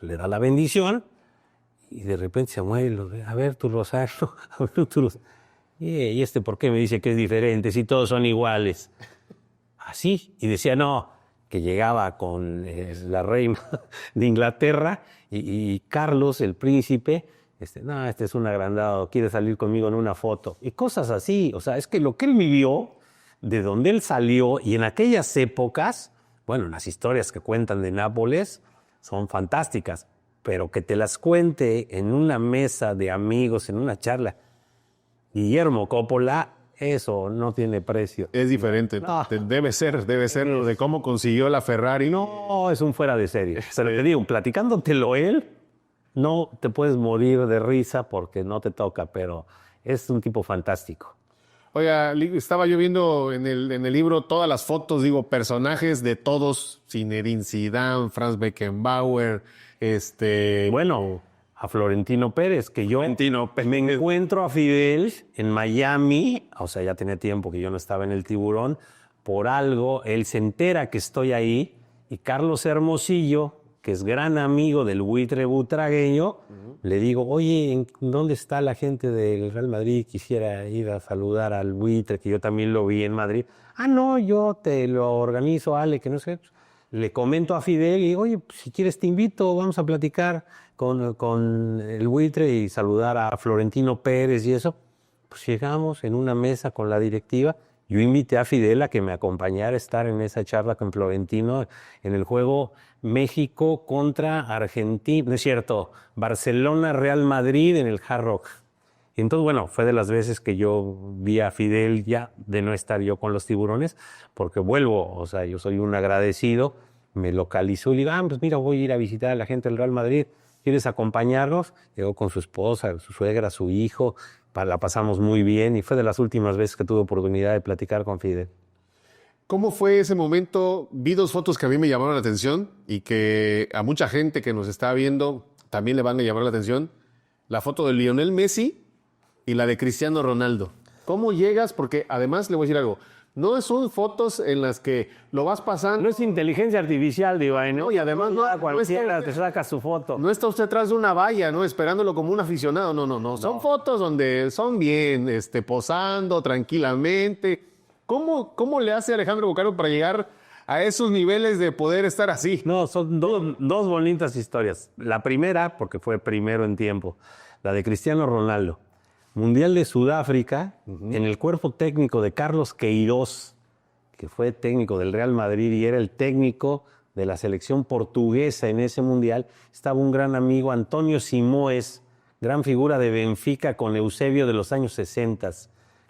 S3: Le da la bendición y de repente se mueve, a ver tu rosario, a ver tu rosario. ¿Y por qué me dice que es diferente si todos son iguales? Así. Y decía, no, que llegaba con la reina de Inglaterra y Carlos, el príncipe, no, este es un agrandado, quiere salir conmigo en una foto. Y cosas así. O sea, es que lo que él vivió, de donde él salió, y en aquellas épocas, bueno, las historias que cuentan de Nápoles son fantásticas, pero que te las cuente en una mesa de amigos, en una charla, Guillermo Coppola, eso no tiene precio.
S2: Es diferente. No. Debe ser de cómo consiguió la Ferrari.
S3: No, es un fuera de serie. Pero te digo, platicándotelo él, no te puedes morir de risa porque no te toca, pero es un tipo fantástico.
S2: Oiga, estaba yo viendo en el libro todas las fotos, personajes de todos, Zinedine Zidane, Franz Beckenbauer,
S3: Bueno, a Florentino Pérez, que yo me encuentro a Fidel en Miami, o sea, ya tenía tiempo que yo no estaba en el Tiburón, por algo, él se entera que estoy ahí, y Carlos Hermosillo, que es gran amigo del buitre butragueño, le digo, oye, ¿dónde está la gente del Real Madrid? Quisiera ir a saludar al buitre, que yo también lo vi en Madrid. Ah, no, yo te lo organizo, Ale, que no sé. Le comento a Fidel y digo, oye, pues, si quieres te invito, vamos a platicar con el buitre y saludar a Florentino Pérez y eso. Pues llegamos en una mesa con la directiva. Yo invité a Fidel a que me acompañara a estar en esa charla con Florentino en el juego México contra Argentina, no es cierto, Barcelona-Real Madrid en el Hard Rock. Y entonces, bueno, fue de las veces que yo vi a Fidel ya de no estar yo con los Tiburones, porque vuelvo, o sea, yo soy un agradecido, me localizó y le digo, pues mira, voy a ir a visitar a la gente del Real Madrid, ¿quieres acompañarnos? Llegó con su esposa, su suegra, su hijo, la pasamos muy bien y fue de las últimas veces que tuve oportunidad de platicar con Fidel.
S2: ¿Cómo fue ese momento? Vi 2 fotos que a mí me llamaron la atención y que a mucha gente que nos está viendo también le van a llamar la atención. La foto de Lionel Messi y la de Cristiano Ronaldo. ¿Cómo llegas? Porque además le voy a decir algo. No son fotos en las que lo vas pasando.
S3: No es inteligencia artificial, Divine, ¿no?
S2: Y además no
S3: cualquiera
S2: está
S3: te saca su foto.
S2: No está usted atrás de una valla, ¿no? Esperándolo como un aficionado. No. Son fotos donde son bien, posando tranquilamente. ¿Cómo le hace Alejandro Bucaro para llegar a esos niveles de poder estar así?
S3: No, son dos bonitas historias. La primera, porque fue primero en tiempo, la de Cristiano Ronaldo. Mundial de Sudáfrica, en el cuerpo técnico de Carlos Queiroz, que fue técnico del Real Madrid y era el técnico de la selección portuguesa en ese mundial, estaba un gran amigo, Antonio Simões, gran figura de Benfica con Eusebio de los años 60,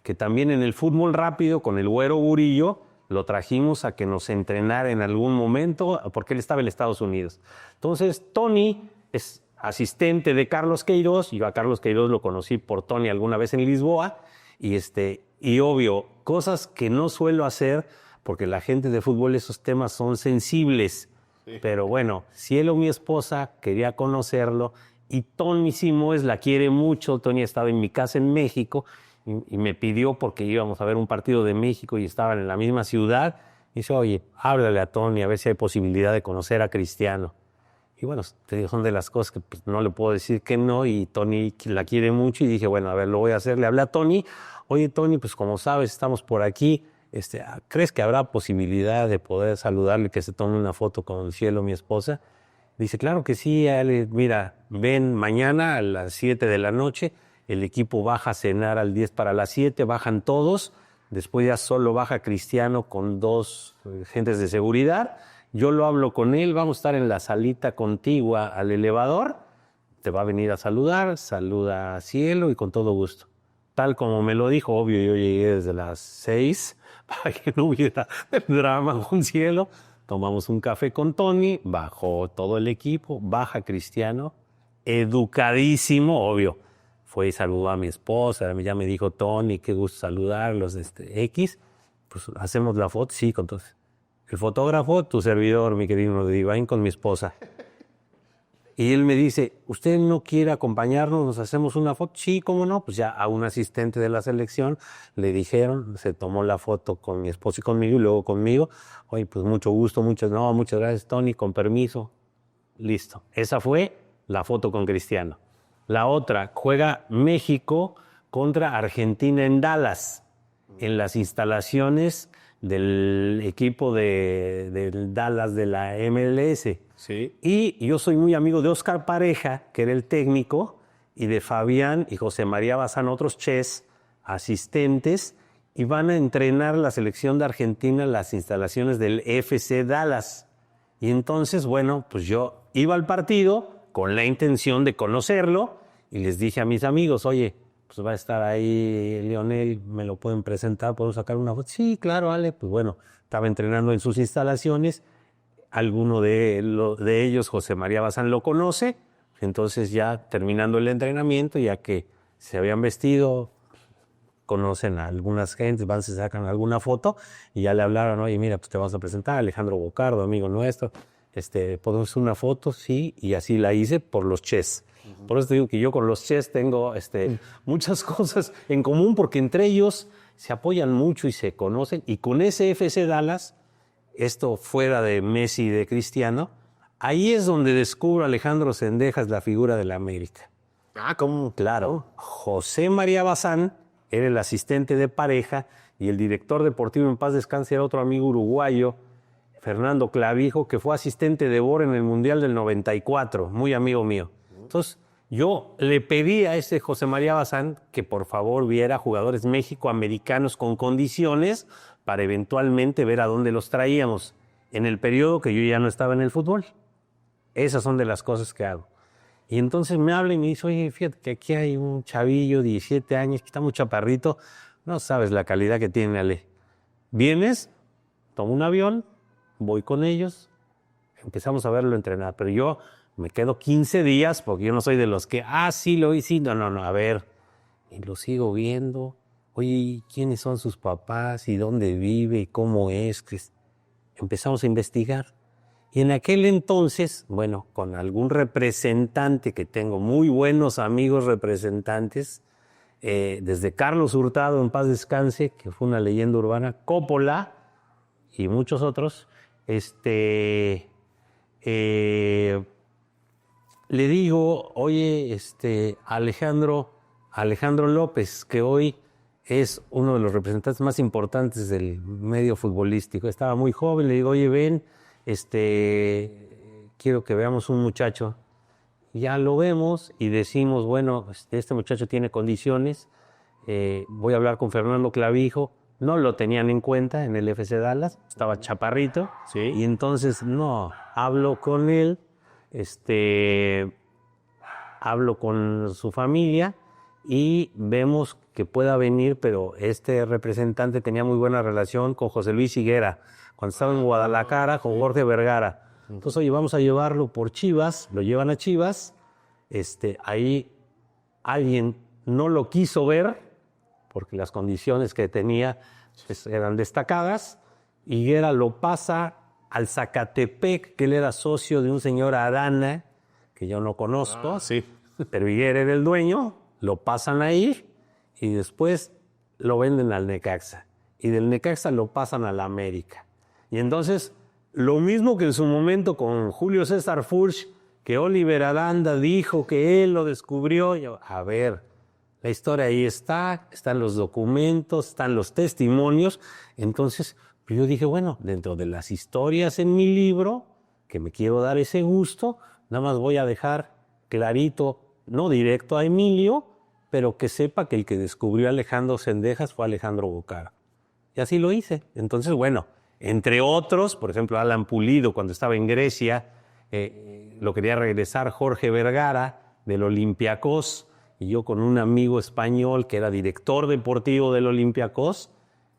S3: que también en el fútbol rápido con el Güero Burillo lo trajimos a que nos entrenara en algún momento, porque él estaba en Estados Unidos. Entonces, Tony es asistente de Carlos Queiroz. Yo a Carlos Queiroz lo conocí por Tony alguna vez en Lisboa. Y obvio, cosas que no suelo hacer, porque la gente de fútbol esos temas son sensibles. Sí. Pero bueno, Cielo, mi esposa, quería conocerlo. Y Tony Simões la quiere mucho. Tony estaba en mi casa en México y me pidió, porque íbamos a ver un partido de México y estaban en la misma ciudad. Y dice, oye, háblale a Tony a ver si hay posibilidad de conocer a Cristiano. Y bueno, te digo, son de las cosas que pues, no le puedo decir que no, y Tony la quiere mucho, y dije, bueno, a ver, lo voy a hacer. Le hablé a Tony, oye, Tony, pues como sabes, estamos por aquí, ¿crees que habrá posibilidad de poder saludarle, que se tome una foto con Cielo, mi esposa? Dice, claro que sí, Ale, mira, ven mañana a las 7 de la noche, el equipo baja a cenar al 10 para las 7, bajan todos, después ya solo baja Cristiano con 2 gentes de seguridad. Yo lo hablo con él, vamos a estar en la salita contigua al elevador, te va a venir a saludar, saluda a Cielo y con todo gusto. Tal como me lo dijo, obvio, yo llegué desde las 6 para que no hubiera drama con Cielo. Tomamos un café con Tony, bajó todo el equipo, baja Cristiano, educadísimo, obvio. Fue y saludó a mi esposa, ya me dijo, Tony, qué gusto saludarlos, X. Pues hacemos la foto, sí, con todos. El fotógrafo, tu servidor, mi querido Divine, con mi esposa. Y él me dice, ¿usted no quiere acompañarnos? ¿Nos hacemos una foto? Sí, ¿cómo no? Pues ya a un asistente de la selección le dijeron, se tomó la foto con mi esposa y conmigo, y luego conmigo. Oye, pues mucho gusto, muchas gracias, Tony, con permiso. Listo. Esa fue la foto con Cristiano. La otra, juega México contra Argentina en Dallas, en las instalaciones del equipo del Dallas de la MLS.
S2: Sí.
S3: Y yo soy muy amigo de Oscar Pareja, que era el técnico, y de Fabián y José María Bazán, otros chefs, asistentes, y van a entrenar la selección de Argentina en las instalaciones del FC Dallas. Y entonces, bueno, pues yo iba al partido con la intención de conocerlo y les dije a mis amigos, oye, pues va a estar ahí Lionel, ¿me lo pueden presentar? ¿Puedo sacar una foto? Sí, claro, Ale. Pues bueno, estaba entrenando en sus instalaciones. Alguno de ellos, José María Bazán, lo conoce. Entonces ya terminando el entrenamiento, ya que se habían vestido, conocen a algunas gentes, van, se sacan alguna foto y ya le hablaron, oye, mira, pues te vamos a presentar a Alejandro Bocardo, amigo nuestro. ¿Podemos hacer una foto? Sí, y así la hice por los chess. Por eso te digo que yo con los chess tengo muchas cosas en común, porque entre ellos se apoyan mucho y se conocen. Y con ese FC Dallas, esto fuera de Messi y de Cristiano, ahí es donde descubro a Alejandro Zendejas, la figura de la América.
S2: Ah, ¿cómo?
S3: Claro, José María Bazán era el asistente de pareja y el director deportivo, en paz descanse, era otro amigo uruguayo, Fernando Clavijo, que fue asistente de Bor en el Mundial del 94, muy amigo mío. Entonces, yo le pedí a ese José María Bazán que por favor viera jugadores mexicoamericanos con condiciones para eventualmente ver a dónde los traíamos en el periodo que yo ya no estaba en el fútbol. Esas son de las cosas que hago. Y entonces me habla y me dice, oye, fíjate que aquí hay un chavillo, 17 años, que está muy chaparrito. No sabes la calidad que tiene, Ale. ¿Vienes? Tomo un avión, voy con ellos, empezamos a verlo entrenar. Pero yo me quedo 15 días porque yo no soy de los que, sí, lo hice. No, a ver. Y lo sigo viendo. Oye, ¿quiénes son sus papás? ¿Y dónde vive? ¿Y cómo es? Empezamos a investigar. Y en aquel entonces, bueno, con algún representante, que tengo muy buenos amigos representantes, desde Carlos Hurtado, en paz descanse, que fue una leyenda urbana, Coppola y muchos otros, le digo, oye, Alejandro López, que hoy es uno de los representantes más importantes del medio futbolístico, estaba muy joven, le digo, oye, ven, quiero que veamos un muchacho. Ya lo vemos y decimos, bueno, este muchacho tiene condiciones, voy a hablar con Fernando Clavijo. No lo tenían en cuenta en el FC Dallas, estaba chaparrito,
S2: Sí.
S3: Y entonces, no, hablo con él, hablo con su familia y vemos que pueda venir, pero este representante tenía muy buena relación con José Luis Higuera, cuando estaba en Guadalajara, con Jorge Vergara. Entonces, oye, vamos a llevarlo por Chivas, lo llevan a Chivas, ahí alguien no lo quiso ver, porque las condiciones que tenía pues, eran destacadas. Higuera lo pasa al Zacatepec, que él era socio de un señor Arana, que yo no conozco,
S2: Sí.
S3: pero Higuera era el dueño, lo pasan ahí y después lo venden al Necaxa. Y del Necaxa lo pasan al América. Y entonces, lo mismo que en su momento con Julio César Furch, que Oliver Aranda dijo que él lo descubrió. Yo, a ver, la historia ahí está, están los documentos, están los testimonios. Entonces, yo dije, bueno, dentro de las historias en mi libro, que me quiero dar ese gusto, nada más voy a dejar clarito, no directo a Emilio, pero que sepa que el que descubrió a Alejandro Zendejas fue Alejandro Bocara. Y así lo hice. Entonces, bueno, entre otros, por ejemplo, Alan Pulido, cuando estaba en Grecia, lo quería regresar Jorge Vergara del Olympiacos, y yo con un amigo español que era director deportivo del Olympiacos,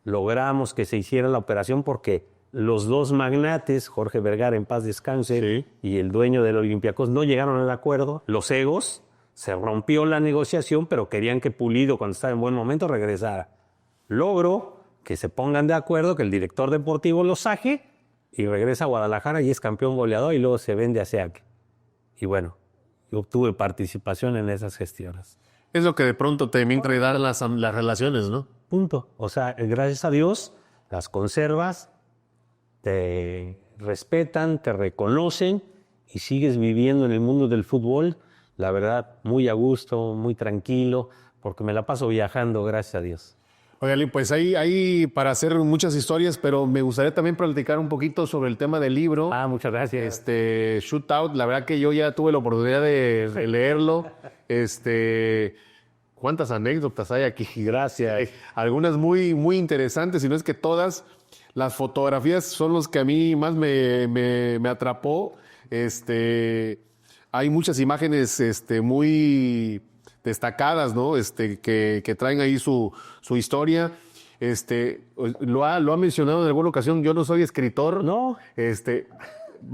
S3: logramos que se hiciera la operación porque los dos magnates, Jorge Vergara, en paz descanse,
S2: Sí.
S3: y el dueño del Olympiacos, no llegaron al acuerdo. Los egos, se rompió la negociación, pero querían que Pulido, cuando estaba en buen momento, regresara. Logró que se pongan de acuerdo, que el director deportivo lo saque y regresa a Guadalajara y es campeón goleador y luego se vende a SEAC. Y bueno, yo tuve participación en esas gestiones.
S4: Es lo que de pronto también trae dar las relaciones, ¿no?
S3: Punto. O sea, gracias a Dios, las conservas, te respetan, te reconocen y sigues viviendo en el mundo del fútbol, la verdad, muy a gusto, muy tranquilo, porque me la paso viajando, gracias a Dios.
S2: Oigan, pues hay para hacer muchas historias, pero me gustaría también platicar un poquito sobre el tema del libro.
S3: Muchas gracias.
S2: Shootout, la verdad que yo ya tuve la oportunidad de leerlo. ¿Cuántas anécdotas hay aquí?
S3: Gracias.
S2: Algunas muy, muy interesantes, si no es que todas. Las fotografías son los que a mí más me atrapó. Hay muchas imágenes muy destacadas, ¿no? Que traen ahí su historia. Lo ha mencionado en alguna ocasión. Yo no soy escritor.
S3: No.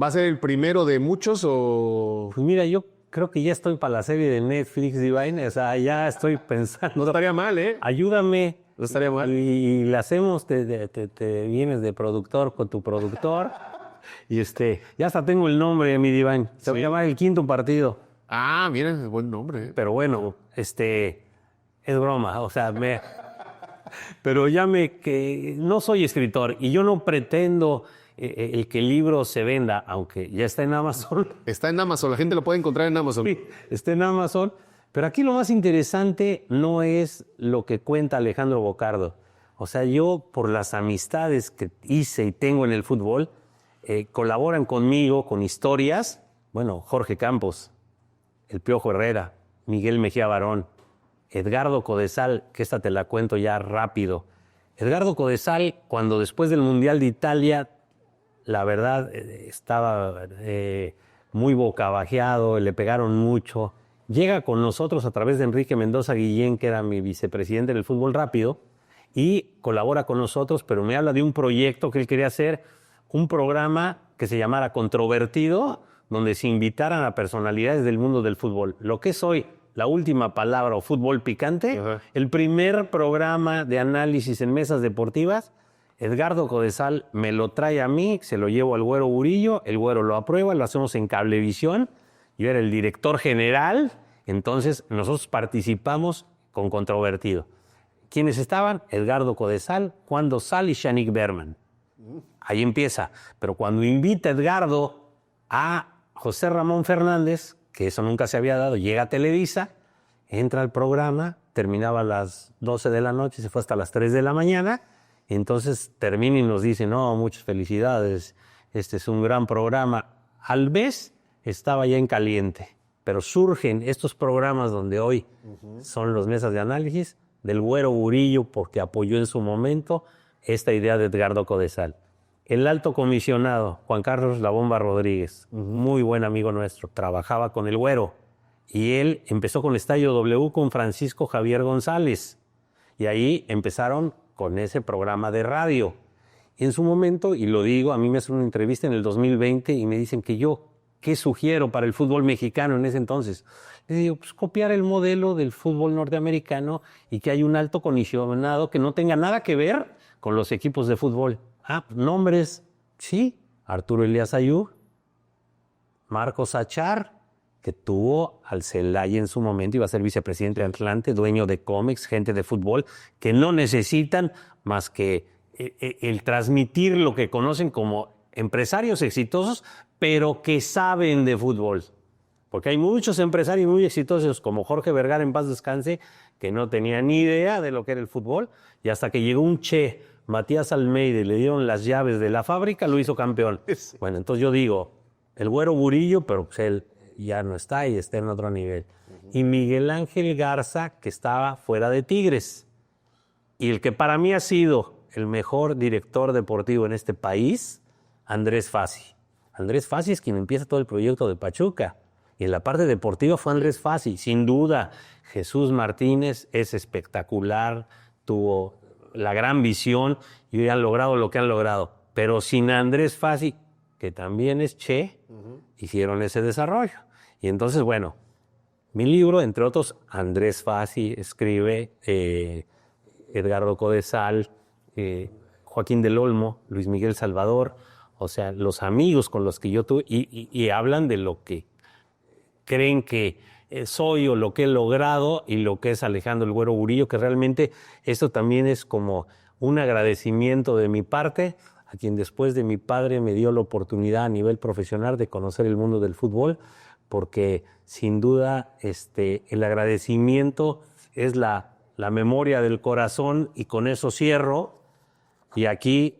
S2: ¿Va a ser el primero de muchos o...?
S3: Pues mira, yo creo que ya estoy para la serie de Netflix, Divine. O sea, ya estoy pensando.
S2: No estaría mal, ¿eh?
S3: Ayúdame.
S2: No estaría mal.
S3: Y la hacemos, te vienes de productor con tu productor. Y ya hasta tengo el nombre de mi Divine. Se va a llamar El Quinto Partido.
S2: Ah, miren, buen nombre. ¿Eh?
S3: Pero bueno, es broma. O sea, pero que no soy escritor y yo no pretendo el que el libro se venda, aunque ya está en Amazon.
S2: Está en Amazon, la gente lo puede encontrar en Amazon.
S3: Sí, está en Amazon. Pero aquí lo más interesante no es lo que cuenta Alejandro Bocardo. O sea, yo por las amistades que hice y tengo en el fútbol, colaboran conmigo con historias. Bueno, Jorge Campos, el Piojo Herrera, Miguel Mejía Barón, Edgardo Codesal, que esta te la cuento ya rápido. Edgardo Codesal, cuando después del Mundial de Italia, la verdad, estaba muy bocabajeado, le pegaron mucho. Llega con nosotros a través de Enrique Mendoza Guillén, que era mi vicepresidente del Fútbol Rápido, y colabora con nosotros, pero me habla de un proyecto que él quería hacer, un programa que se llamara Controvertido, donde se invitaran a personalidades del mundo del fútbol. Lo que es hoy La Última Palabra o Fútbol Picante, el primer programa de análisis en mesas deportivas, Edgardo Codesal me lo trae a mí, se lo llevo al Güero Burillo, el Güero lo aprueba, lo hacemos en Cablevisión, yo era el director general, entonces nosotros participamos con Controvertido. ¿Quiénes estaban? Edgardo Codesal, Juan Dosal y Shanik Berman. Ahí empieza. Pero cuando invita Edgardo a José Ramón Fernández, que eso nunca se había dado, llega a Televisa, entra al programa, terminaba a las 12 de la noche, se fue hasta las 3 de la mañana, y entonces termina y nos dice, no, muchas felicidades, este es un gran programa. Al mes estaba ya en caliente, pero surgen estos programas donde hoy son los mesas de análisis del Güero Burillo, porque apoyó en su momento esta idea de Edgardo Codesal. El alto comisionado, Juan Carlos La Bomba Rodríguez, muy buen amigo nuestro, trabajaba con el Güero. Y él empezó con el Estadio W con Francisco Javier González. Y ahí empezaron con ese programa de radio. En su momento, y lo digo, a mí me hacen una entrevista en el 2020 y me dicen que yo, ¿qué sugiero para el fútbol mexicano en ese entonces? Les digo, pues copiar el modelo del fútbol norteamericano y que hay un alto comisionado que no tenga nada que ver con los equipos de fútbol. Nombres, sí, Arturo Elías Ayub, Marcos Achar, que tuvo al Celaya en su momento, iba a ser vicepresidente de Atlante, dueño de cómics, gente de fútbol, que no necesitan más que el transmitir lo que conocen como empresarios exitosos, pero que saben de fútbol. Porque hay muchos empresarios muy exitosos, como Jorge Vergara, en paz descanse, que no tenían ni idea de lo que era el fútbol, y hasta que llegó un Che, Matías Almeida, y le dieron las llaves de la fábrica, lo hizo campeón. Sí. Bueno, entonces yo digo, el Güero Burillo, pero pues él ya no está y está en otro nivel. Y Miguel Ángel Garza, que estaba fuera de Tigres. Y el que para mí ha sido el mejor director deportivo en este país, Andrés Fassi. Andrés Fassi es quien empieza todo el proyecto de Pachuca. Y en la parte deportiva fue Andrés Fassi, sin duda. Jesús Martínez es espectacular, tuvo la gran visión y han logrado lo que han logrado. Pero sin Andrés Fassi, que también es Che, hicieron ese desarrollo. Y entonces, bueno, mi libro, entre otros, Andrés Fassi escribe, Edgardo Codesal, Joaquín del Olmo, Luis Miguel Salvador, o sea, los amigos con los que yo tuve, y hablan de lo que creen que soy o lo que he logrado y lo que es Alejandro el Güero Burillo, que realmente esto también es como un agradecimiento de mi parte a quien después de mi padre me dio la oportunidad a nivel profesional de conocer el mundo del fútbol, porque sin duda el agradecimiento es la memoria del corazón, y con eso cierro. Y aquí...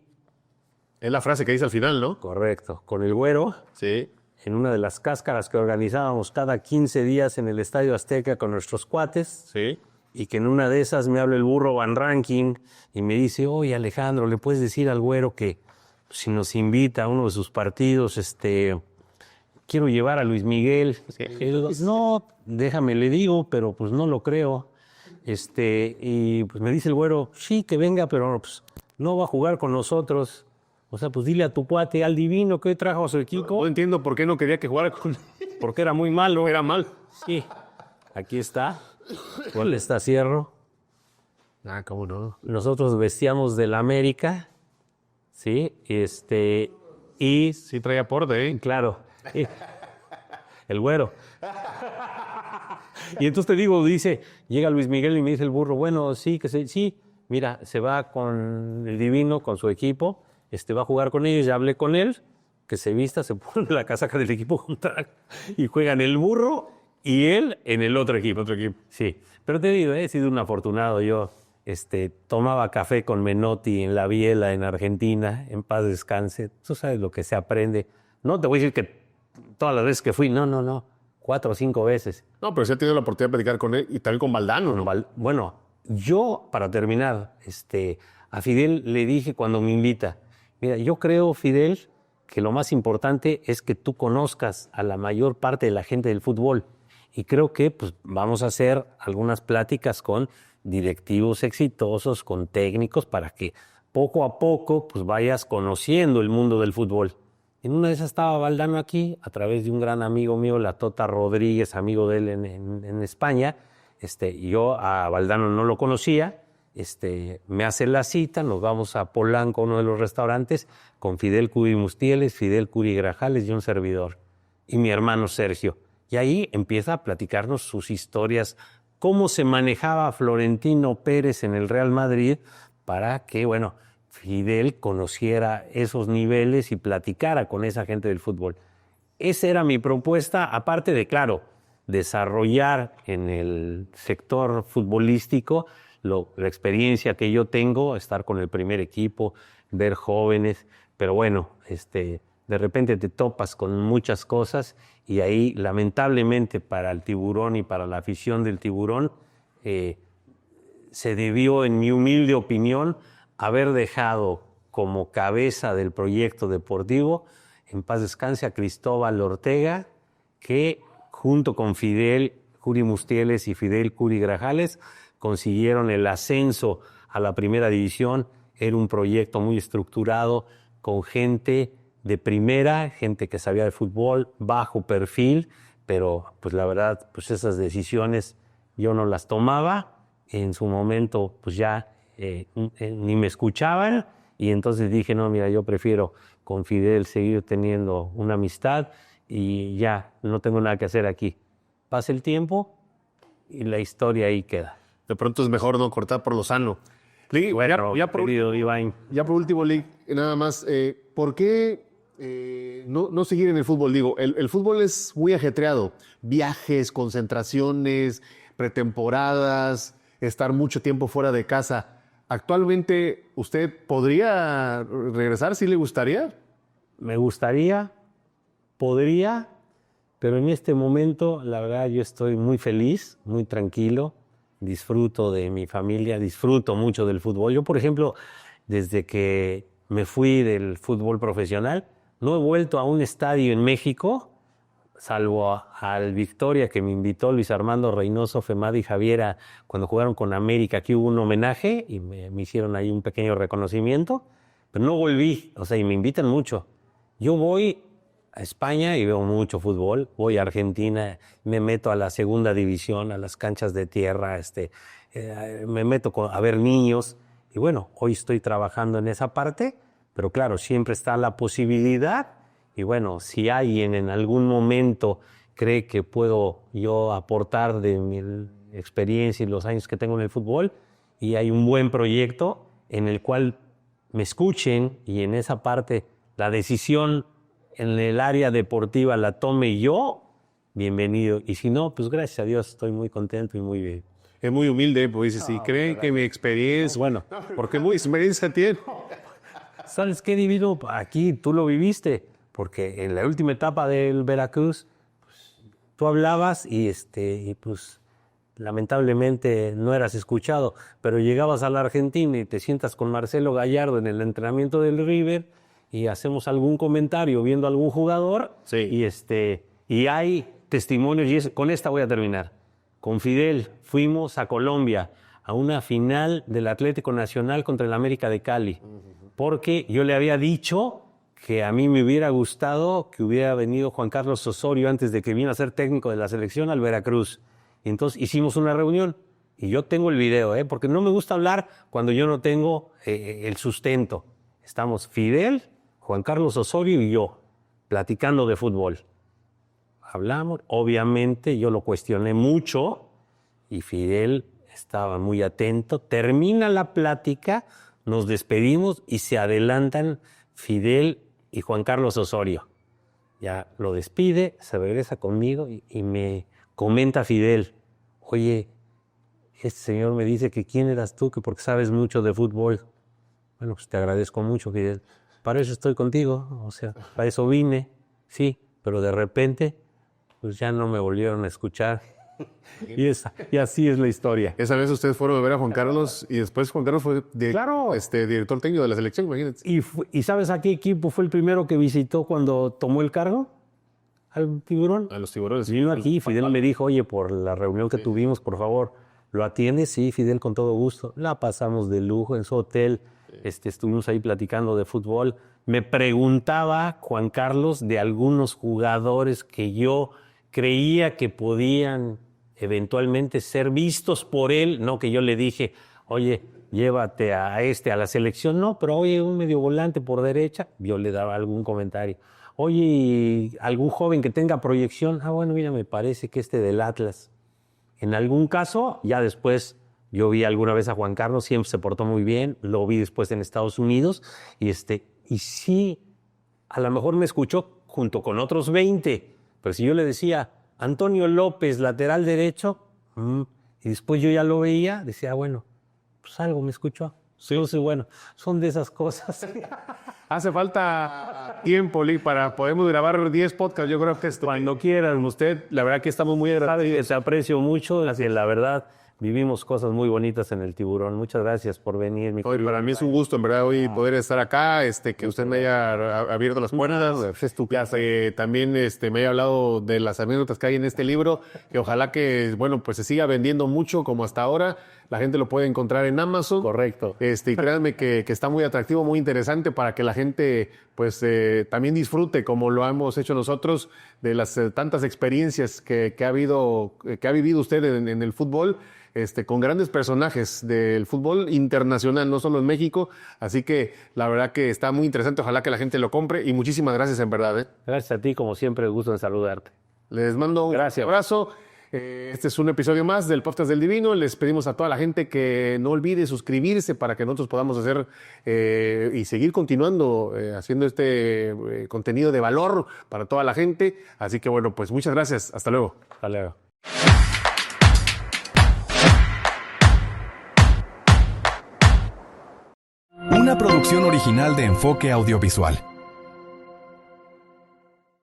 S2: Es la frase que dice al final, ¿no?
S3: Correcto. Con el Güero,
S2: sí,
S3: en una de las cáscaras que organizábamos cada 15 días en el Estadio Azteca con nuestros cuates,
S2: sí,
S3: y que en una de esas me habla el burro Van Ranking y me dice, oye Alejandro, ¿le puedes decir al Güero que si nos invita a uno de sus partidos, quiero llevar a Luis Miguel? Sí. Y digo, no, déjame, le digo, pero pues no lo creo. Y pues me dice el Güero, sí, que venga, pero pues no va a jugar con nosotros. O sea, pues dile a tu cuate, al divino, que hoy trajo a su equipo.
S2: No entiendo por qué no quería que jugara con...
S3: Porque era muy malo.
S2: Era mal.
S3: Sí, aquí está. ¿Cuál está Cierro?
S2: ¿Cómo no?
S3: Nosotros vestíamos del América, ¿sí? Y...
S2: Sí traía aporte, ¿eh?
S3: Claro. El Güero. Y entonces te digo, llega Luis Miguel y me dice el burro, bueno, sí, sí. Mira, se va con el divino, con su equipo, va a jugar con ellos, ya hablé con él, que se vista, se pone la casaca del equipo contrario y juegan el burro y él en el otro equipo. Sí, pero te digo, he sido un afortunado. Yo tomaba café con Menotti en La Biela, en Argentina, en paz descanse. Tú sabes lo que se aprende. No te voy a decir que todas las veces que fui, no, 4 o 5 veces.
S2: No, pero sí ha tenido la oportunidad de platicar con él y también con Valdano, ¿no?
S3: Bueno, yo, para terminar, a Fidel le dije cuando me invita, mira, yo creo, Fidel, que lo más importante es que tú conozcas a la mayor parte de la gente del fútbol. Y creo que pues, vamos a hacer algunas pláticas con directivos exitosos, con técnicos, para que poco a poco pues, vayas conociendo el mundo del fútbol. En una de esas estaba Valdano aquí, a través de un gran amigo mío, la Tota Rodríguez, amigo de él en España. Yo a Valdano no lo conocía. Me hace la cita, nos vamos a Polanco, uno de los restaurantes, con Fidel Curi Mustieles, Fidel Curi Grajales y un servidor. Y mi hermano Sergio. Y ahí empieza a platicarnos sus historias, cómo se manejaba Florentino Pérez en el Real Madrid para que, bueno, Fidel conociera esos niveles y platicara con esa gente del fútbol. Esa era mi propuesta, aparte de, claro, desarrollar en el sector futbolístico la experiencia que yo tengo, estar con el primer equipo, ver jóvenes, pero bueno, de repente te topas con muchas cosas y ahí, lamentablemente, para el Tiburón y para la afición del Tiburón, se debió, en mi humilde opinión, haber dejado como cabeza del proyecto deportivo, en paz descanse, a Cristóbal Ortega, que junto con Fidel Curi Mustieles y Fidel Curi Grajales consiguieron el ascenso a la primera división. Era un proyecto muy estructurado, con gente de primera, gente que sabía de fútbol, bajo perfil, pero pues la verdad, pues esas decisiones yo no las tomaba. En su momento, pues ya ni me escuchaban, y entonces dije, no, mira, yo prefiero con Fidel seguir teniendo una amistad y ya, no tengo nada que hacer aquí. Pasa el tiempo y la historia ahí queda.
S2: De pronto es mejor no cortar por lo sano. Lee,
S3: Bueno, ya por
S2: último, Lee, nada más, ¿por qué no seguir en el fútbol? Digo, el fútbol es muy ajetreado. Viajes, concentraciones, pretemporadas, estar mucho tiempo fuera de casa. ¿Actualmente usted podría regresar? ¿Sí le gustaría?
S3: Me gustaría, podría, pero en este momento, la verdad, yo estoy muy feliz, muy tranquilo. Disfruto de mi familia, disfruto mucho del fútbol. Yo, por ejemplo, desde que me fui del fútbol profesional, no he vuelto a un estadio en México, salvo al Victoria, que me invitó Luis Armando Reynoso, Femadi y Javiera cuando jugaron con América. Aquí hubo un homenaje y me hicieron ahí un pequeño reconocimiento, pero no volví, o sea, y me invitan mucho. Yo voy a España y veo mucho fútbol, voy a Argentina, me meto a la segunda división, a las canchas de tierra, me meto a ver niños, y bueno, hoy estoy trabajando en esa parte, pero claro, siempre está la posibilidad. Y bueno, si alguien en algún momento cree que puedo yo aportar de mi experiencia y los años que tengo en el fútbol, y hay un buen proyecto en el cual me escuchen y en esa parte la decisión en el área deportiva la tome yo, bienvenido. Y si no, pues gracias a Dios estoy muy contento y muy bien.
S2: Es muy humilde, pues dice, si creen que mi experiencia... Bueno, porque muy experiencia tiene.
S3: ¿Sabes qué, Divino? Aquí tú lo viviste. Porque en la última etapa del Veracruz, pues, tú hablabas y pues lamentablemente no eras escuchado, pero llegabas a la Argentina y te sientas con Marcelo Gallardo en el entrenamiento del River y hacemos algún comentario viendo a algún jugador,
S2: sí.
S3: y hay testimonios, y con esta voy a terminar. Con Fidel fuimos a Colombia a una final del Atlético Nacional contra el América de Cali, porque yo le había dicho que a mí me hubiera gustado que hubiera venido Juan Carlos Osorio antes de que viniera a ser técnico de la selección al Veracruz. Y entonces hicimos una reunión y yo tengo el video, porque no me gusta hablar cuando yo no tengo el sustento. Estamos Fidel, Juan Carlos Osorio y yo platicando de fútbol. Hablamos, obviamente yo lo cuestioné mucho y Fidel estaba muy atento. Termina la plática, nos despedimos y se adelantan Fidel y Juan Carlos Osorio. Ya lo despide, se regresa conmigo y me comenta Fidel, oye, este señor me dice que quién eras tú, que porque sabes mucho de fútbol. Bueno, pues te agradezco mucho, Fidel. Para eso estoy contigo, o sea, para eso vine, sí, pero de repente, pues ya no me volvieron a escuchar. Y así es la historia.
S2: Esa vez ustedes fueron a ver a Juan Carlos y después Juan Carlos fue
S3: Claro.
S2: Director técnico de la selección, imagínate.
S3: ¿Y sabes a qué equipo fue el primero que visitó cuando tomó el cargo? ¿Al Tiburón?
S2: A los Tiburones.
S3: Vino aquí, Fidel me dijo, oye, por la reunión que tuvimos, por favor, ¿lo atiendes? Sí, Fidel, con todo gusto. La pasamos de lujo en su hotel. Estuvimos ahí platicando de fútbol. Me preguntaba Juan Carlos de algunos jugadores que yo creía que podían eventualmente ser vistos por él. No que yo le dije, oye, llévate a la selección. No, pero oye, un medio volante por derecha. Yo le daba algún comentario. Oye, algún joven que tenga proyección. Ah, bueno, mira, me parece que del Atlas. En algún caso, ya después yo vi alguna vez a Juan Carlos, siempre se portó muy bien, lo vi después en Estados Unidos, y sí, a lo mejor me escuchó junto con otros 20, pero si yo le decía, Antonio López, lateral derecho, y después yo ya lo veía, decía, bueno, pues algo me escuchó. Entonces, bueno, son de esas cosas.
S2: Hace falta tiempo, Lee, para podemos grabar 10 podcasts. Yo creo que
S3: Cuando quieran.
S2: usted, la verdad que estamos muy agradecidos.
S3: Te aprecio mucho. La verdad, vivimos cosas muy bonitas en el Tiburón. Muchas gracias por venir.
S2: Hoy, para mí es un gusto, en verdad, hoy poder estar acá, que usted me haya abierto las puertas. También me haya hablado de las anécdotas que hay en este libro, que ojalá que, bueno, pues se siga vendiendo mucho como hasta ahora. La gente lo puede encontrar en Amazon.
S3: Correcto.
S2: Y créanme que está muy atractivo, muy interesante para que la gente pues también disfrute, como lo hemos hecho nosotros, de las tantas experiencias que ha vivido usted en el fútbol, con grandes personajes del fútbol internacional, no solo en México. Así que la verdad que está muy interesante. Ojalá que la gente lo compre y muchísimas gracias en verdad.
S3: Gracias a ti, como siempre, gusto en saludarte.
S2: Les mando un abrazo. Este es un episodio más del Podcast del Divino. Les pedimos a toda la gente que no olvide suscribirse para que nosotros podamos hacer y seguir continuando haciendo contenido de valor para toda la gente. Así que bueno, pues muchas gracias. Hasta luego.
S3: Hasta luego.
S1: Una producción original de Enfoque Audiovisual.